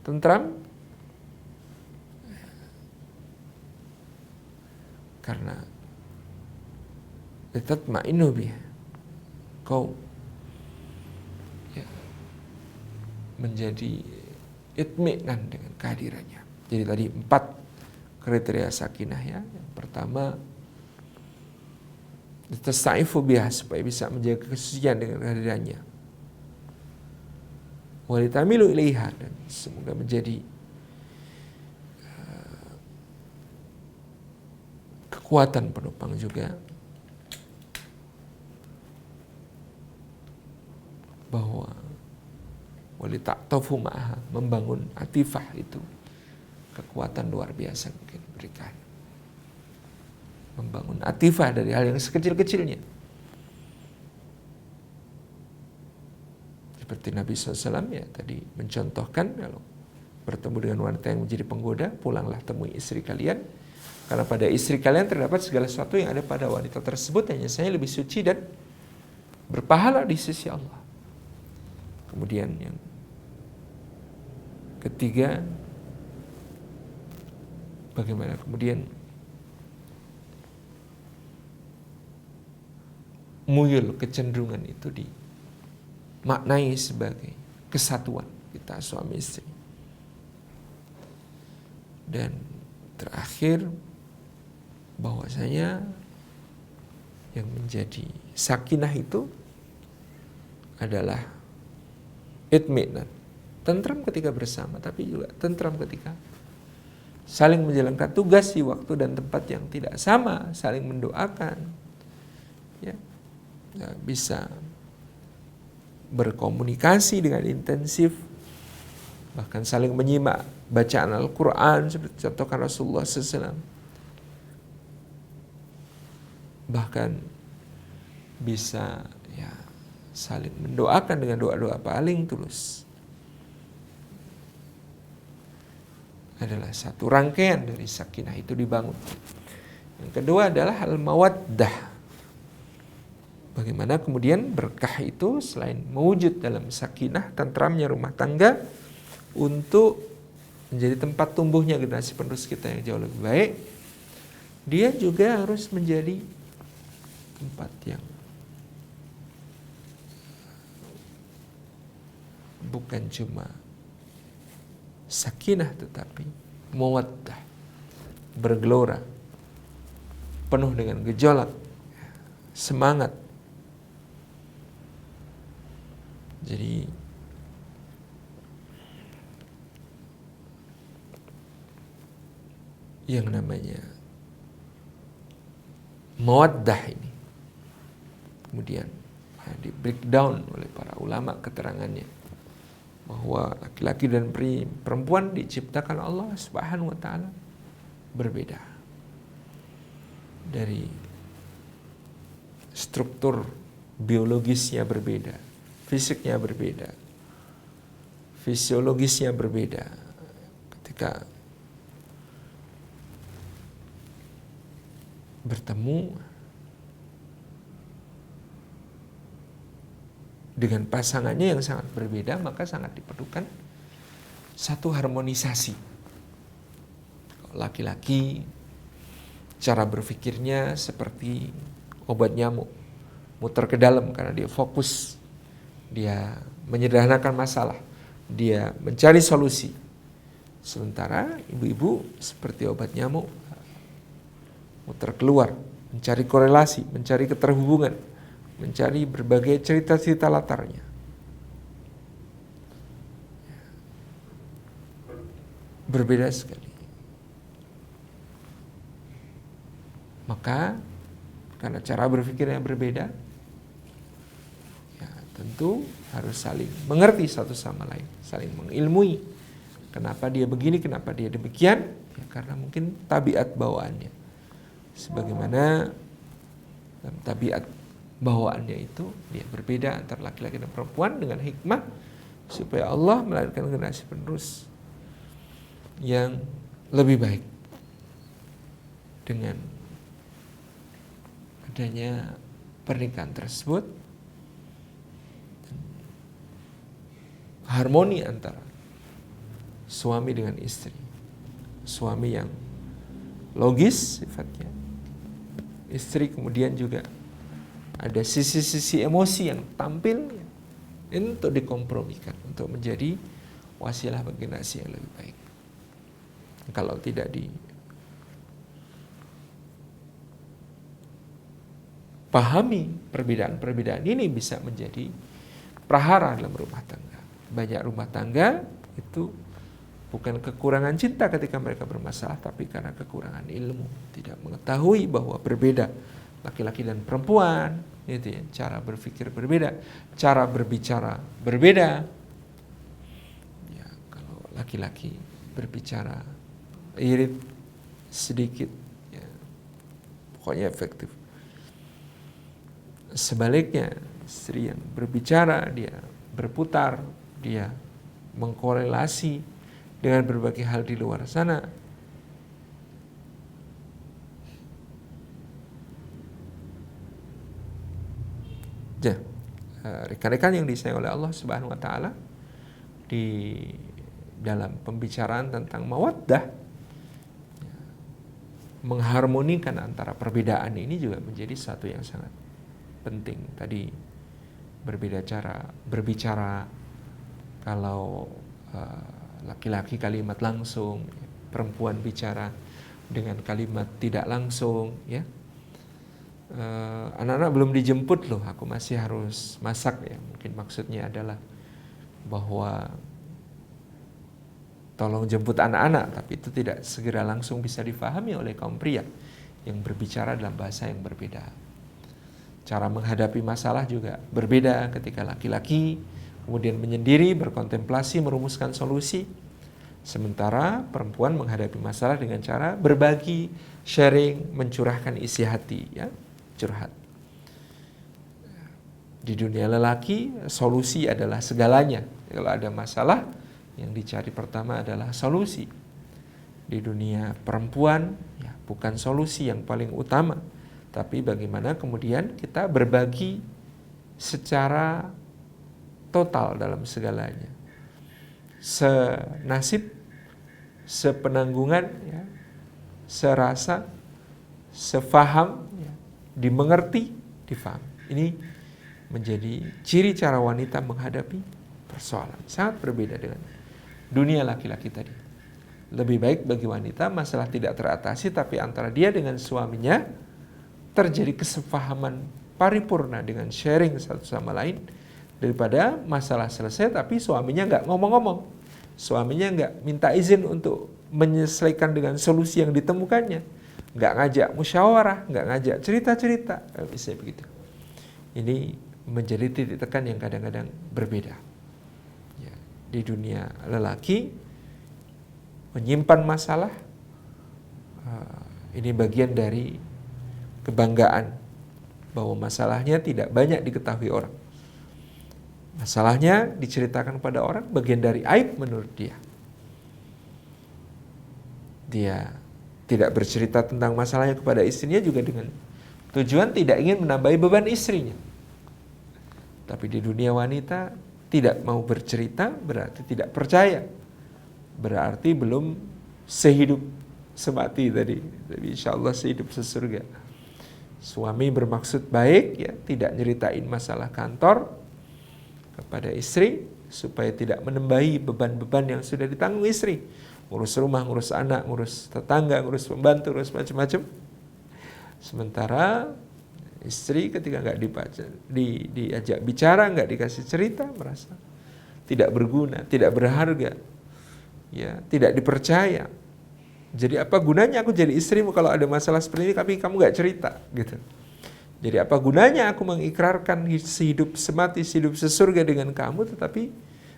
Tentram karena litatma'innu biha, kau menjadi itminan dengan kehadirannya. Jadi tadi 4 kriteria sakinah ya. Yang pertama, tasta'ifu biha, supaya bisa menjaga kesucian dengan kehadirannya. Walitamilu ilaiha, dan semoga menjadi kekuatan penopang juga, bahwa walita'tafu ma'aha, membangun atifah itu kekuatan luar biasa mungkin berikan. Membangun atifah dari hal yang sekecil-kecilnya. Seperti Nabi SAW ya tadi mencontohkan, kalau bertemu dengan wanita yang menjadi penggoda, pulanglah temui istri kalian, karena pada istri kalian terdapat segala sesuatu yang ada pada wanita tersebut, hanya saya lebih suci dan berpahala di sisi Allah. Kemudian yang ketiga, bagaimana kemudian muyul, kecenderungan itu dimaknai sebagai kesatuan kita suami istri. Dan terakhir, bahwasanya yang menjadi sakinah itu adalah itminan, tentram ketika bersama, tapi juga tentram ketika saling menjalankan tugas di waktu dan tempat yang tidak sama, saling mendoakan, ya, bisa berkomunikasi dengan intensif, bahkan saling menyimak bacaan Al-Quran seperti contohkan Rasulullah SAW, bahkan bisa ya saling mendoakan dengan doa-doa paling tulus. Adalah satu rangkaian dari sakinah itu dibangun. Yang kedua adalah al-mawaddah. Bagaimana kemudian berkah itu selain mewujud dalam sakinah, tentramnya rumah tangga, untuk menjadi tempat tumbuhnya generasi penerus kita yang jauh lebih baik, dia juga harus menjadi tempat yang bukan cuma sakinah tetapi mawaddah, bergelora, penuh dengan gejolak, semangat. Jadi yang namanya mawaddah ini kemudian di breakdown oleh para ulama keterangannya, bahwa laki-laki dan perempuan diciptakan Allah Subhanahu wa taala berbeda. Dari struktur biologisnya berbeda, fisiknya berbeda, fisiologisnya berbeda. Ketika bertemu dengan pasangannya yang sangat berbeda, maka sangat diperlukan satu harmonisasi. Laki-laki cara berpikirnya seperti obat nyamuk, muter ke dalam karena dia fokus, dia menyederhanakan masalah, dia mencari solusi. Sementara ibu-ibu seperti obat nyamuk, muter keluar, mencari korelasi, mencari keterhubungan, mencari berbagai cerita-cerita latarnya. Berbeda sekali. Maka karena cara berpikirnya berbeda, ya tentu harus saling mengerti satu sama lain, saling mengilmui. Kenapa dia begini, kenapa dia demikian? Ya, karena mungkin tabiat bawaannya. Sebagaimana dalam tabiat bawaannya itu dia berbeda antara laki-laki dan perempuan dengan hikmah supaya Allah melahirkan generasi penerus yang lebih baik dengan adanya pernikahan tersebut, harmoni antara suami dengan istri, suami yang logis sifatnya, istri kemudian juga ada sisi-sisi emosi yang tampil untuk dikompromikan untuk menjadi wasilah bagi generasi yang lebih baik. Kalau tidak dipahami perbedaan-perbedaan ini bisa menjadi prahara dalam rumah tangga. Banyak rumah tangga itu bukan kekurangan cinta ketika mereka bermasalah, tapi karena kekurangan ilmu, tidak mengetahui bahwa berbeda laki-laki dan perempuan, itu ya, cara berpikir berbeda, cara berbicara berbeda. Ya, kalau laki-laki berbicara irit sedikit, ya, pokoknya efektif. Sebaliknya, istri yang berbicara, dia berputar, dia mengkorelasi dengan berbagai hal di luar sana. Ya, rekan-rekan yang disayang oleh Allah Subhanahu wa taala, di dalam pembicaraan tentang mawaddah, mengharmonikan antara perbedaan ini juga menjadi satu yang sangat penting. Tadi berbeda cara berbicara, kalau laki-laki kalimat langsung, perempuan bicara dengan kalimat tidak langsung, ya. Anak-anak belum dijemput loh, aku masih harus masak, ya. Mungkin maksudnya adalah bahwa tolong jemput anak-anak, tapi itu tidak segera langsung bisa difahami oleh kaum pria yang berbicara dalam bahasa yang berbeda. Cara menghadapi masalah juga berbeda ketika laki-laki kemudian menyendiri, berkontemplasi, merumuskan solusi, sementara perempuan menghadapi masalah dengan cara berbagi, sharing, mencurahkan isi hati, ya, curhat. Di dunia lelaki, solusi adalah segalanya. Kalau ada masalah, yang dicari pertama adalah solusi. Di dunia perempuan, ya, bukan solusi yang paling utama, tapi bagaimana kemudian kita berbagi secara total dalam segalanya, senasib, sepenanggungan, ya, serasa, sefaham, ya, dimengerti, difaham. Ini menjadi ciri cara wanita menghadapi persoalan. Sangat berbeda dengan dunia laki-laki tadi. Lebih baik bagi wanita masalah tidak teratasi, tapi antara dia dengan suaminya terjadi kesepahaman paripurna dengan sharing satu sama lain, daripada masalah selesai tapi suaminya nggak ngomong-ngomong, suaminya nggak minta izin untuk menyelesaikan dengan solusi yang ditemukannya, nggak ngajak musyawarah, nggak ngajak cerita-cerita, bisa begitu. Ini menjadi titik tekan yang kadang-kadang berbeda. Ya, di dunia lelaki menyimpan masalah, ini bagian dari kebanggaan bahwa masalahnya tidak banyak diketahui orang. Masalahnya diceritakan pada orang bagian dari aib menurut dia. Dia tidak bercerita tentang masalahnya kepada istrinya juga dengan tujuan tidak ingin menambahi beban istrinya. Tapi di dunia wanita tidak mau bercerita berarti tidak percaya. Berarti belum sehidup semati tadi. Tapi insya Allah sehidup sesurga. Suami bermaksud baik, ya, tidak nyeritain masalah kantor kepada istri supaya tidak menembahi beban-beban yang sudah ditanggung istri. Ngurus rumah, ngurus anak, ngurus tetangga, ngurus pembantu, ngurus macam-macam. Sementara istri ketika nggak diajak bicara, nggak dikasih cerita, merasa tidak berguna, tidak berharga, ya, tidak dipercaya. Jadi apa gunanya aku jadi istrimu kalau ada masalah seperti ini tapi kamu nggak cerita, gitu. Jadi apa gunanya aku mengikrarkan sehidup semati, sehidup sesurga dengan kamu, tetapi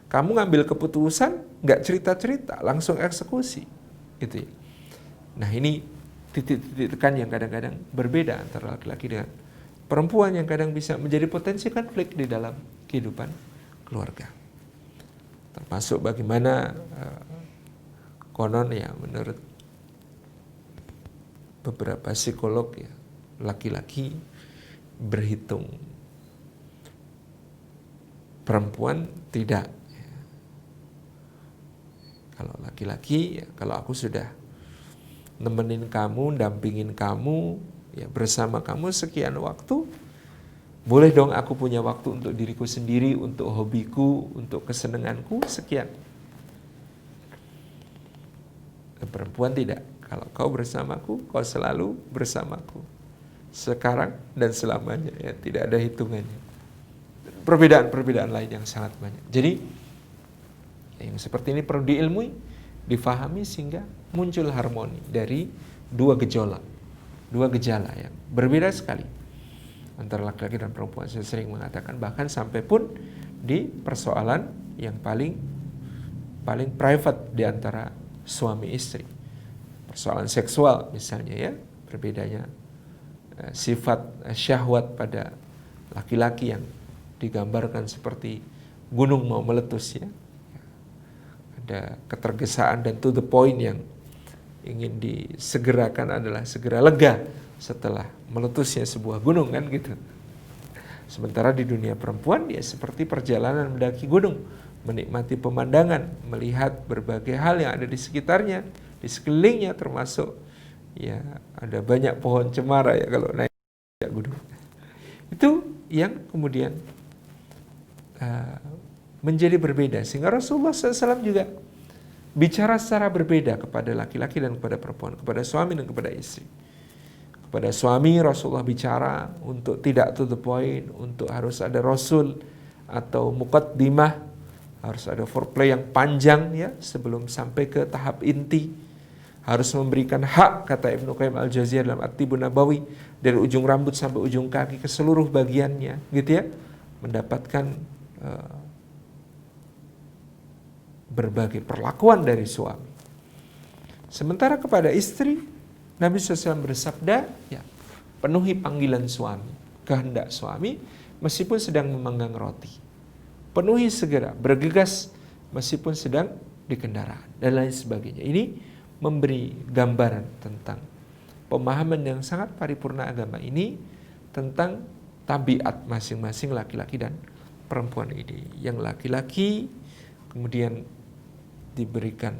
kamu ngambil keputusan nggak cerita-cerita, langsung eksekusi, gitu ya. Nah, ini titik-titik tekan yang kadang-kadang berbeda antara laki-laki dengan perempuan, yang kadang bisa menjadi potensi konflik di dalam kehidupan keluarga. Termasuk bagaimana konon, ya, menurut beberapa psikolog, ya, laki-laki berhitung, perempuan tidak. Kalau laki-laki, ya, kalau aku sudah nemenin kamu, dampingin kamu, ya, bersama kamu sekian waktu, boleh dong aku punya waktu untuk diriku sendiri, untuk hobiku, untuk kesenanganku sekian. Perempuan tidak. Kalau kau bersamaku, kau selalu bersamaku, sekarang dan selamanya, ya, tidak ada hitungannya. Perbedaan-perbedaan lain yang sangat banyak. Jadi yang seperti ini perlu diilmui, difahami, sehingga muncul harmoni dari dua gejala yang berbeda sekali antara laki-laki dan perempuan. Saya sering mengatakan bahkan sampai pun di persoalan yang paling private di antara suami istri, persoalan seksual misalnya, ya, berbedanya sifat syahwat pada laki-laki yang digambarkan seperti gunung mau meletus, ya. Ada ketergesaan dan to the point yang ingin disegerakan adalah segera lega setelah meletusnya sebuah gunung, kan, gitu. Sementara di dunia perempuan, dia seperti perjalanan mendaki gunung, menikmati pemandangan, melihat berbagai hal yang ada di sekitarnya, di sekelilingnya, termasuk, ya, ada banyak pohon cemara, ya, kalau naik gunung. Itu yang kemudian menjadi berbeda, sehingga Rasulullah SAW juga bicara secara berbeda kepada laki-laki dan kepada perempuan, kepada suami dan kepada istri. Kepada suami Rasulullah bicara untuk tidak to the point, untuk harus ada rasul atau muqaddimah, harus ada foreplay yang panjang, ya, sebelum sampai ke tahap inti. Harus memberikan hak, kata Ibnu Qayyim al-Jauziyah dalam At-Tibbun Nabawi, dari ujung rambut sampai ujung kaki ke seluruh bagiannya, gitu, ya, mendapatkan berbagai perlakuan dari suami. Sementara kepada istri, Nabi SAW bersabda, ya, penuhi panggilan suami, kehendak suami, meskipun sedang memanggang roti. Penuhi segera, bergegas meskipun sedang di kendaraan, dan lain sebagainya. Ini memberi gambaran tentang pemahaman yang sangat paripurna agama ini tentang tabiat masing-masing laki-laki dan perempuan ini. Yang laki-laki kemudian diberikan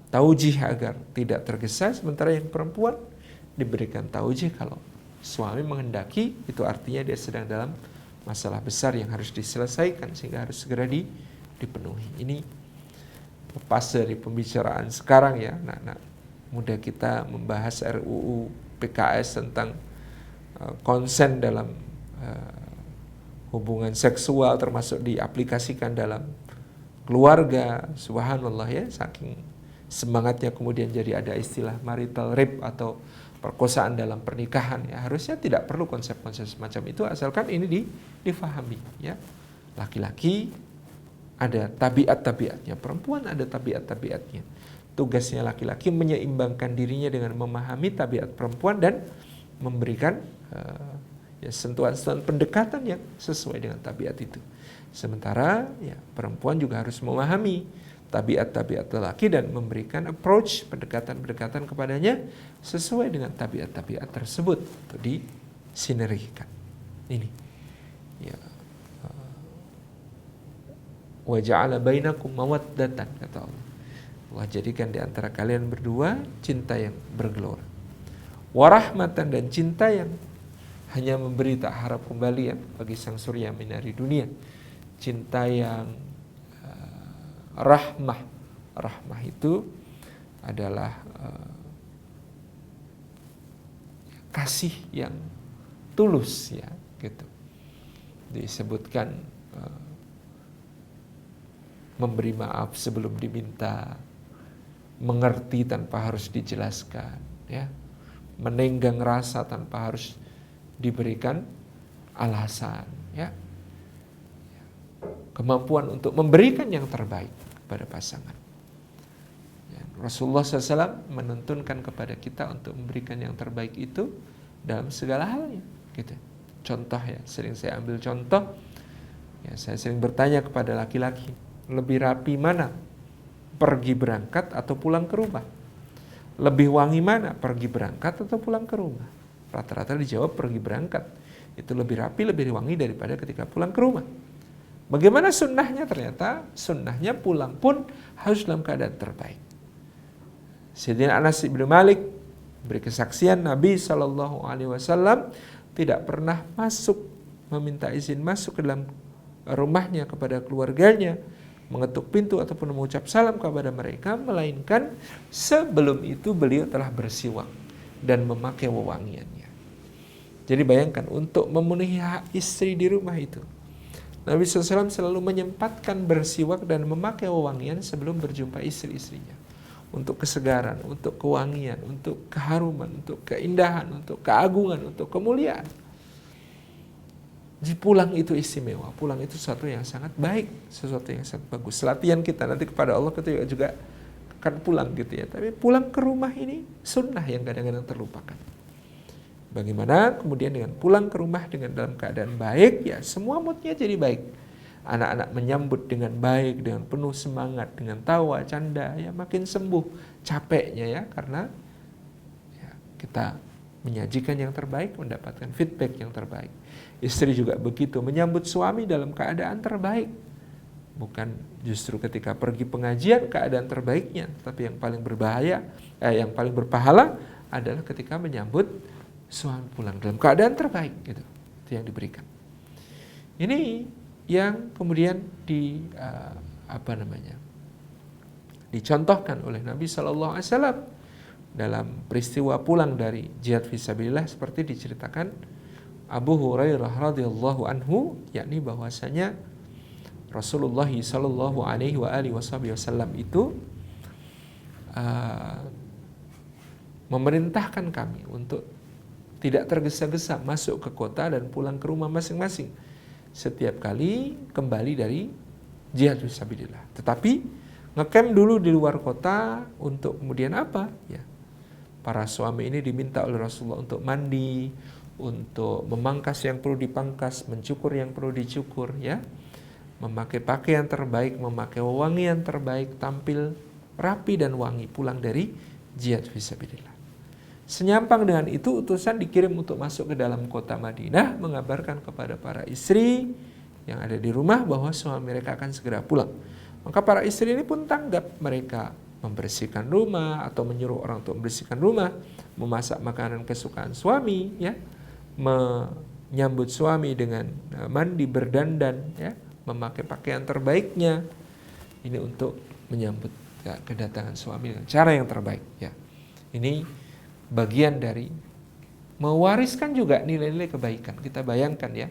taujih agar tidak tergesa, sementara yang perempuan diberikan taujih kalau suami menghendaki, itu artinya dia sedang dalam masalah besar yang harus diselesaikan, sehingga harus segera dipenuhi. Ini lepas dari pembicaraan sekarang, ya, anak-anak muda kita membahas RUU PKS tentang konsen dalam hubungan seksual, termasuk diaplikasikan dalam keluarga. Subhanallah, ya, saking semangatnya kemudian jadi ada istilah marital rape atau perkosaan dalam pernikahan, ya. Harusnya tidak perlu konsep-konsep semacam itu, asalkan ini difahami, ya. Laki-laki ada tabiat-tabiatnya, perempuan ada tabiat-tabiatnya. Tugasnya laki-laki menyeimbangkan dirinya dengan memahami tabiat perempuan dan memberikan ya, sentuhan-sentuhan pendekatan yang sesuai dengan tabiat itu. Sementara, ya, perempuan juga harus memahami tabiat-tabiat lelaki dan memberikan approach, pendekatan-pendekatan kepadanya sesuai dengan tabiat-tabiat tersebut untuk disinergikan. Ini, ya, wa ja'ala bainakum mawaddatan, kata Allah. Allah jadikan di antara kalian berdua cinta yang bergelora. warahmatan, dan cinta yang hanya memberi tak harap kembalian bagi sang surya minari dunia. Cinta yang rahmah. Rahmah itu adalah kasih yang tulus, ya, gitu. Disebutkan memberi maaf sebelum diminta, mengerti tanpa harus dijelaskan, ya, menenggang rasa tanpa harus diberikan alasan, ya, kemampuan untuk memberikan yang terbaik kepada pasangan. Ya, Rasulullah SAW menuntunkan kepada kita untuk memberikan yang terbaik itu dalam segala halnya, gitu. Contoh, ya, sering saya ambil contoh, ya, saya sering bertanya kepada laki-laki, lebih rapi mana, pergi berangkat atau pulang ke rumah? Lebih wangi mana, pergi berangkat atau pulang ke rumah? Rata-rata dijawab pergi berangkat. Itu lebih rapi, lebih wangi daripada ketika pulang ke rumah. Bagaimana sunnahnya? Ternyata sunnahnya pulang pun harus dalam keadaan terbaik. Sayyidina Anas bin Malik beri kesaksian Nabi SAW tidak pernah meminta izin masuk ke dalam rumahnya kepada keluarganya, mengetuk pintu ataupun mengucap salam kepada mereka, melainkan sebelum itu beliau telah bersiwak dan memakai wewangiannya. Jadi bayangkan, untuk memenuhi hak istri di rumah itu, Nabi SAW selalu menyempatkan bersiwak dan memakai wewangian sebelum berjumpa istri-istrinya. Untuk kesegaran, untuk kewangian, untuk keharuman, untuk keindahan, untuk keagungan, untuk kemuliaan. Jadi pulang itu istimewa, pulang itu sesuatu yang sangat baik, sesuatu yang sangat bagus. Latihan kita nanti kepada Allah kita juga akan pulang, gitu ya. Tapi pulang ke rumah ini sunnah yang kadang-kadang terlupakan. Bagaimana kemudian dengan pulang ke rumah dengan dalam keadaan baik, ya semua moodnya jadi baik. Anak-anak menyambut dengan baik, dengan penuh semangat, dengan tawa, canda, ya makin sembuh capeknya, ya, karena ya, kita menyajikan yang terbaik, mendapatkan feedback yang terbaik. Istri juga begitu, menyambut suami dalam keadaan terbaik. Bukan justru ketika pergi pengajian keadaan terbaiknya, tapi yang paling berbahaya, yang paling berpahala adalah ketika menyambut suami pulang dalam keadaan terbaik, gitu. Itu yang diberikan. Ini yang kemudian dicontohkan oleh Nabi SAW dalam peristiwa pulang dari jihad fisabilillah, seperti diceritakan Abu Hurairah radhiyallahu anhu, yakni bahwasanya Rasulullah sallallahu alaihi wasallam itu memerintahkan kami untuk tidak tergesa-gesa masuk ke kota dan pulang ke rumah masing-masing setiap kali kembali dari jihad fisabilillah. Tetapi ngecamp dulu di luar kota untuk kemudian apa? Ya, para suami ini diminta oleh Rasulullah untuk mandi, untuk memangkas yang perlu dipangkas, mencukur yang perlu dicukur, ya, memakai pakaian terbaik, memakai wewangian terbaik, tampil rapi dan wangi pulang dari jihad fisabilillah. Senyampang dengan itu, utusan dikirim untuk masuk ke dalam kota Madinah, mengabarkan kepada para istri yang ada di rumah bahwa suami mereka akan segera pulang. Maka para istri ini pun tanggap, mereka membersihkan rumah atau menyuruh orang untuk membersihkan rumah, memasak makanan kesukaan suami, ya, menyambut suami dengan mandi, berdandan, ya, memakai pakaian terbaiknya. Ini untuk menyambut kedatangan suami dengan cara yang terbaik, ya. Ini bagian dari mewariskan juga nilai-nilai kebaikan. Kita bayangkan, ya,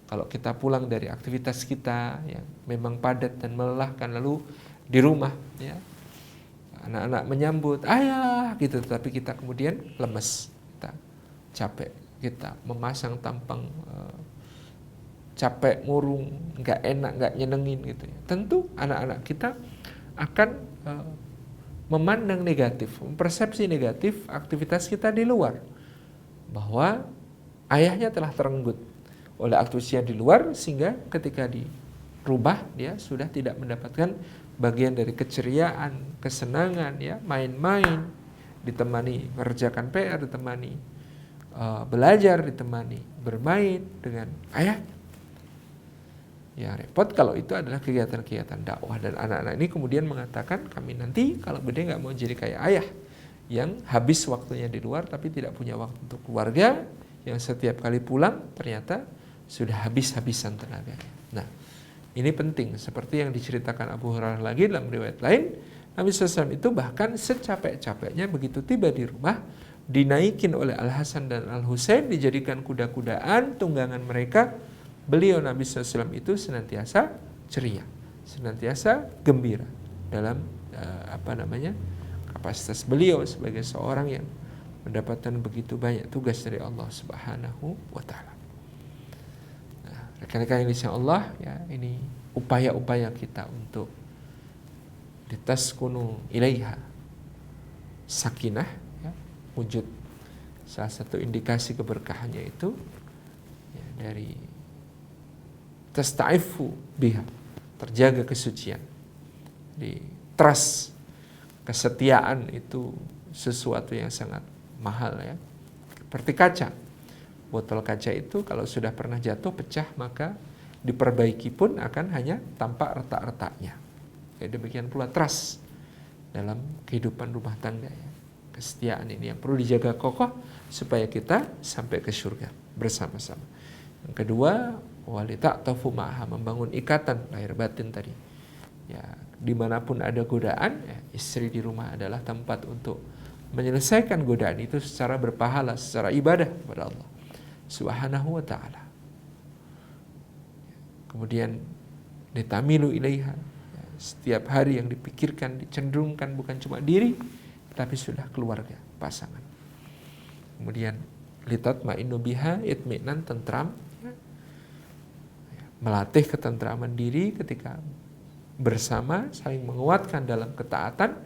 kalau kita pulang dari aktivitas kita yang memang padat dan melelahkan, lalu di rumah, ya, anak-anak menyambut ayah gitu, tapi kita kemudian lemes, kita capek, kita memasang tampang capek, murung, nggak enak, nggak nyenengin, gitu ya. Tentu anak-anak kita akan memandang negatif, mempersepsi negatif aktivitas kita di luar, bahwa ayahnya telah terenggut oleh aktivitasnya di luar, sehingga ketika di rumah dia sudah tidak mendapatkan bagian dari keceriaan, kesenangan, ya, main-main, ditemani mengerjakan PR, ditemani belajar, ditemani bermain dengan ayah. Ya repot kalau itu adalah kegiatan-kegiatan dakwah, dan anak-anak ini kemudian mengatakan, kami nanti kalau gede nggak mau jadi kayak ayah yang habis waktunya di luar tapi tidak punya waktu untuk keluarga, yang setiap kali pulang ternyata sudah habis-habisan tenaganya. Nah, ini penting, seperti yang diceritakan Abu Hurairah lagi dalam riwayat lain, Nabi SAW itu bahkan secapek-capeknya begitu tiba di rumah, dinaikin oleh Al-Hasan dan Al-Husain, dijadikan kuda-kudaan, tunggangan mereka, beliau Nabi SAW itu senantiasa ceria, senantiasa gembira dalam kapasitas beliau sebagai seorang yang mendapatkan begitu banyak tugas dari Allah Subhanahu wa Ta'ala. Nah, rekan-rekan insya Allah, ya, ini upaya-upaya kita untuk ditaskunu ilaiha sakinah, ya, wujud salah satu indikasi keberkahannya itu ya, dari tastaifu biha, terjaga kesucian, di trust, kesetiaan itu sesuatu yang sangat mahal, ya. Seperti kaca. Botol kaca itu kalau sudah pernah jatuh pecah, maka diperbaiki pun akan hanya tampak retak-retaknya. Ya, demikian pula trust dalam kehidupan rumah tangga, ya. Kesetiaan ini yang perlu dijaga kokoh supaya kita sampai ke surga bersama-sama. Yang kedua, walita'tafu ma'aha, membangun ikatan lahir batin tadi. Ya, dimanapun ada godaan, ya, istri di rumah adalah tempat untuk menyelesaikan godaan itu secara berpahala, secara ibadah kepada Allah Subhanahu wa Ta'ala. Kemudian ditamilu ilaiha, ya, setiap hari yang dipikirkan, dicenderungkan bukan cuma diri, tapi sudah keluarga, pasangan. Kemudian litatma'innu biha, itminan, tentram, ya. Melatih ketentraman diri ketika bersama, saling menguatkan dalam ketaatan,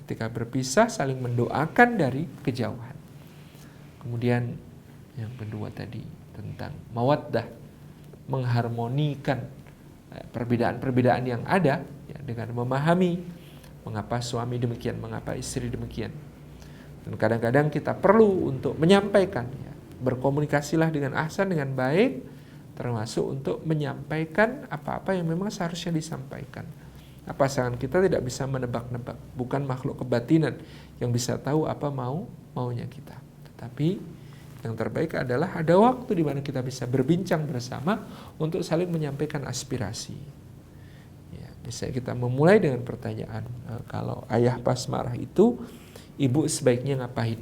ketika berpisah saling mendoakan dari kejauhan. Kemudian yang kedua tadi tentang mawaddah, mengharmonikan perbedaan-perbedaan yang ada, ya, dengan memahami mengapa suami demikian, mengapa istri demikian. Dan kadang-kadang kita perlu untuk menyampaikan, ya, berkomunikasilah dengan ahsan, dengan baik, termasuk untuk menyampaikan apa-apa yang memang seharusnya disampaikan. Pasangan kita tidak bisa menebak-nebak, bukan makhluk kebatinan yang bisa tahu apa maunya kita. Tetapi yang terbaik adalah ada waktu di mana kita bisa berbincang bersama untuk saling menyampaikan aspirasi. Ya, misalnya kita memulai dengan pertanyaan, kalau ayah pas marah itu, ibu sebaiknya ngapain?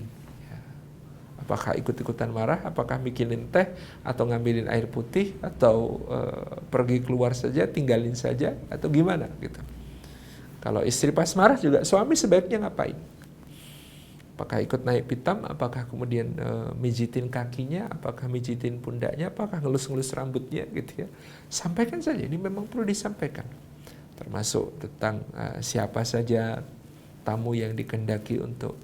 Apakah ikut-ikutan marah, apakah bikinin teh, atau ngambilin air putih, atau pergi keluar saja, tinggalin saja, atau gimana gitu. Kalau istri pas marah juga, suami sebaiknya ngapain? Apakah ikut naik pitam, apakah kemudian mijitin kakinya, apakah mijitin pundaknya, apakah ngelus-ngelus rambutnya gitu, ya. Sampaikan saja, ini memang perlu disampaikan. Termasuk tentang siapa saja tamu yang dikehendaki untuk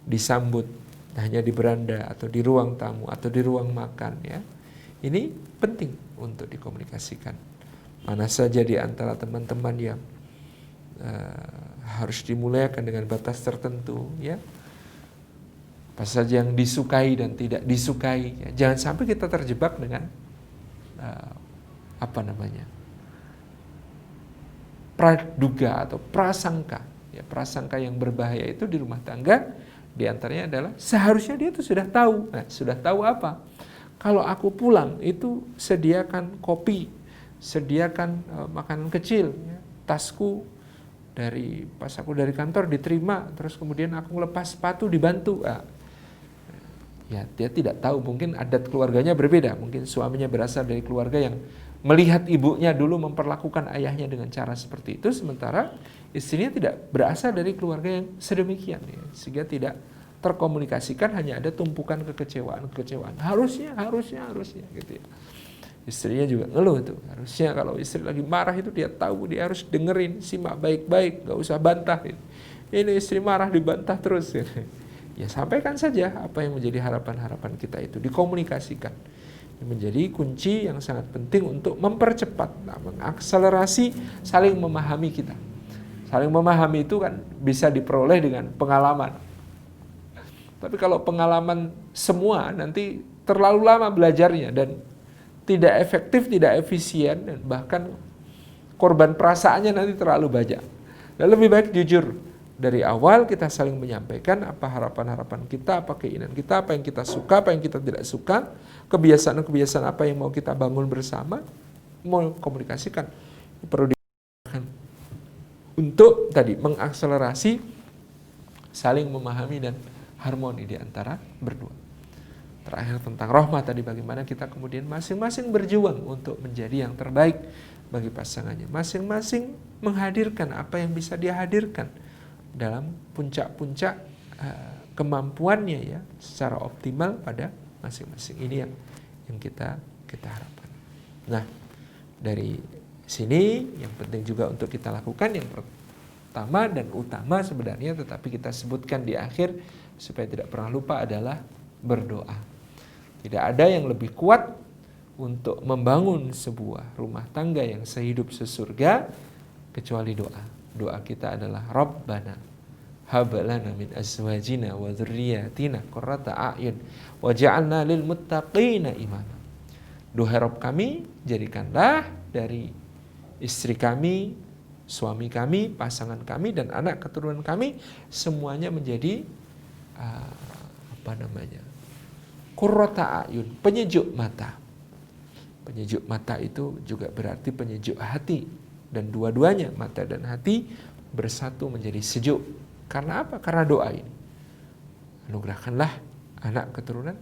disambut, hanya di beranda atau di ruang tamu atau di ruang makan, ya. Ini penting untuk dikomunikasikan. Mana saja di antara teman-teman yang harus dimuliakan dengan batas tertentu, ya. Apa saja yang disukai dan tidak disukai, ya. Jangan sampai kita terjebak dengan praduga atau prasangka, ya. Prasangka yang berbahaya itu di rumah tangga, di antaranya adalah seharusnya dia itu sudah tahu. Nah, sudah tahu apa? Kalau aku pulang itu sediakan kopi, sediakan makanan kecil, ya. Tasku pas aku dari kantor diterima, terus kemudian aku lepas sepatu dibantu. Ya, dia tidak tahu, mungkin adat keluarganya berbeda, mungkin suaminya berasal dari keluarga yang melihat ibunya dulu memperlakukan ayahnya dengan cara seperti itu, sementara istrinya tidak berasal dari keluarga yang sedemikian, ya. Sehingga tidak terkomunikasikan, hanya ada tumpukan kekecewaan. Harusnya gitu, ya. Istrinya juga ngeluh tuh. Harusnya kalau istri lagi marah itu dia tahu, dia harus dengerin, simak baik-baik, gak usah bantah. Ini istri marah dibantah terus. Ya, sampaikan saja apa yang menjadi harapan-harapan kita itu, dikomunikasikan. Ini menjadi kunci yang sangat penting untuk mempercepat, mengakselerasi saling memahami kita. Saling memahami itu kan bisa diperoleh dengan pengalaman. Tapi kalau pengalaman semua nanti terlalu lama belajarnya dan tidak efektif, tidak efisien, dan bahkan korban perasaannya nanti terlalu banyak. Dan lebih baik jujur Dari awal kita saling menyampaikan apa harapan-harapan kita, apa keinginan kita, apa yang kita suka, apa yang kita tidak suka, kebiasaan-kebiasaan apa yang mau kita bangun bersama, mau komunikasikan. Perlu dilakukan untuk tadi mengakselerasi saling memahami dan harmoni di antara berdua. Terakhir tentang rahmah tadi, bagaimana kita kemudian masing-masing berjuang untuk menjadi yang terbaik bagi pasangannya. Masing-masing menghadirkan apa yang bisa dia hadirkan dalam puncak-puncak kemampuannya ya, secara optimal pada masing-masing. Ini yang kita harapkan. Nah, dari sini yang penting juga untuk kita lakukan yang pertama dan utama sebenarnya, tetapi kita sebutkan di akhir supaya tidak pernah lupa, adalah berdoa. Tidak ada yang lebih kuat untuk membangun sebuah rumah tangga yang sehidup sesurga kecuali doa. Doa kita adalah Rabbana hab lana min azwajina wa dzurriyyatina qurrata a'yun waj'alna lil muttaqina imama. Duhai Rabb kami, jadikanlah dari istri kami, suami kami, pasangan kami, dan anak keturunan kami semuanya menjadi qurrata a'yun, penyejuk mata. Penyejuk mata itu juga berarti penyejuk hati, dan dua-duanya mata dan hati bersatu menjadi sejuk. Karena apa? Karena doa ini. Anugerahkanlah anak keturunan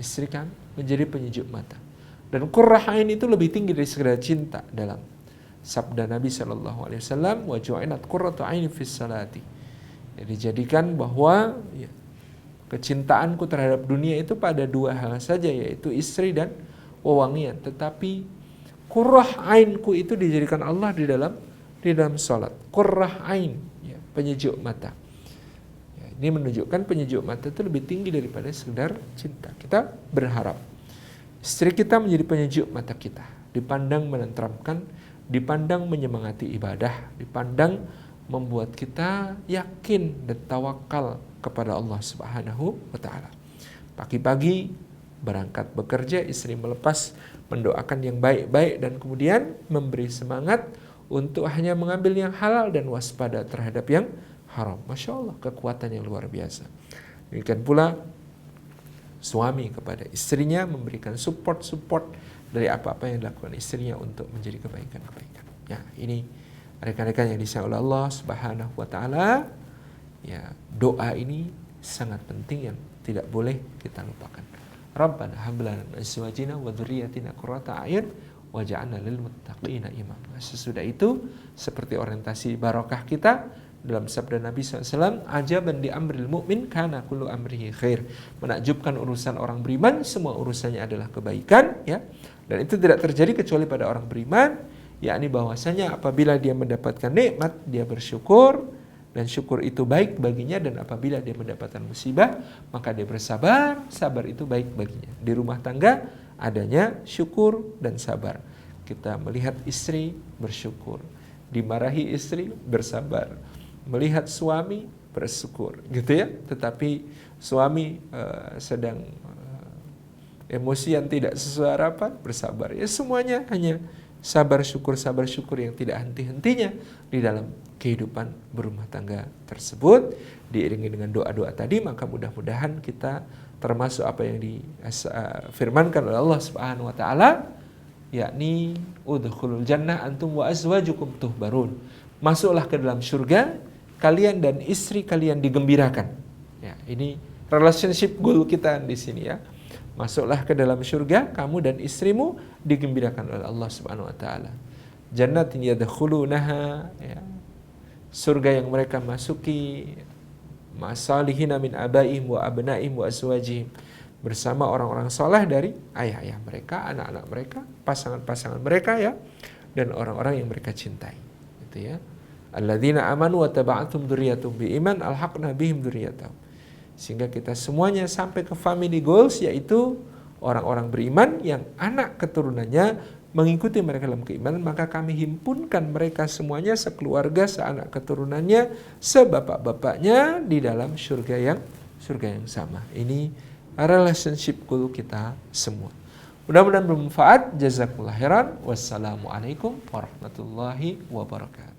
istri kami menjadi penyejuk mata. Dan qurrah ain itu lebih tinggi dari sekedar cinta. Dalam sabda Nabi SAW, wa ju'inat qurratu aini fis salati. Jadi jadikan bahwa ya, kecintaanku terhadap dunia itu pada dua hal saja, yaitu istri dan wewangian. Tetapi qurrah ainku itu dijadikan Allah di dalam salat. Qurrah ain, ya, penyejuk mata. Ya, ini menunjukkan penyejuk mata itu lebih tinggi daripada sekedar cinta. Kita berharap istri kita menjadi penyejuk mata kita, dipandang menenteramkan, dipandang menyemangati ibadah, dipandang membuat kita yakin dan tawakal kepada Allah Subhanahu wa taala. Pagi-pagi berangkat bekerja, istri melepas, mendoakan yang baik-baik, dan kemudian memberi semangat untuk hanya mengambil yang halal dan waspada terhadap yang haram. Masya Allah, kekuatan yang luar biasa. Demikian pula suami kepada istrinya, memberikan support dari apa-apa yang dilakukan istrinya untuk menjadi kebaikan-kebaikan. Ya, ini rekan-rekan yang disayang oleh Allah Subhanahu wa taala, ya, doa ini sangat penting yang tidak boleh kita lupakan. Rabbana hab lana min azwajina wa dzurriyyatina qurrata a'yun waj'alna lil muttaqina imama. Sesudah itu, seperti orientasi barokah kita dalam sabda Nabi SAW, ajaban di amril mu'min kana kullu amrihi khair. Menakjubkan urusan orang beriman, semua urusannya adalah kebaikan, ya. Dan itu tidak terjadi kecuali pada orang beriman, yakni bahwasanya apabila dia mendapatkan nikmat, dia bersyukur, dan syukur itu baik baginya. Dan apabila dia mendapatkan musibah, maka dia bersabar, sabar itu baik baginya. Di rumah tangga adanya syukur dan sabar. Kita melihat istri bersyukur, dimarahi istri bersabar, melihat suami bersyukur, gitu ya. Tetapi suami sedang emosian, tidak sesuai harapan, bersabar. Ya, semuanya hanya sabar syukur yang tidak henti-hentinya di dalam kehidupan berumah tangga tersebut, diiringi dengan doa-doa tadi. Maka mudah-mudahan kita termasuk apa yang difirmankan oleh Allah Subhanahu wa taala, yakni udkhulul jannah antum wa azwajukum tuhbarun. Masuklah ke dalam surga, kalian dan istri kalian digembirakan. Ya, ini relationship goal kita di sini, ya. Masuklah ke dalam surga, kamu dan istrimu digembirakan oleh Allah Subhanahu wa taala. Jannatin yadkhulunaha, ya. Surga yang mereka masuki, masalihina min abaihim wa abnaihim wa azwajihim, bersama orang-orang saleh dari ayah-ayah mereka, anak-anak mereka, pasangan-pasangan mereka, ya, dan orang-orang yang mereka cintai. Gitu, ya. Alladzina amanu wa taba'athum dzurriyyatuhum biiman alhaqna bihim dzurriyyatahum. Sehingga kita semuanya sampai ke family goals, yaitu orang-orang beriman yang anak keturunannya mengikuti mereka dalam keimanan, maka kami himpunkan mereka semuanya, sekeluarga, seanak keturunannya, sebapak-bapaknya di dalam surga yang sama. Ini relationship goal kita semua. Mudah-mudahan bermanfaat. Jazakumullah khairan. Wassalamualaikum warahmatullahi wabarakatuh.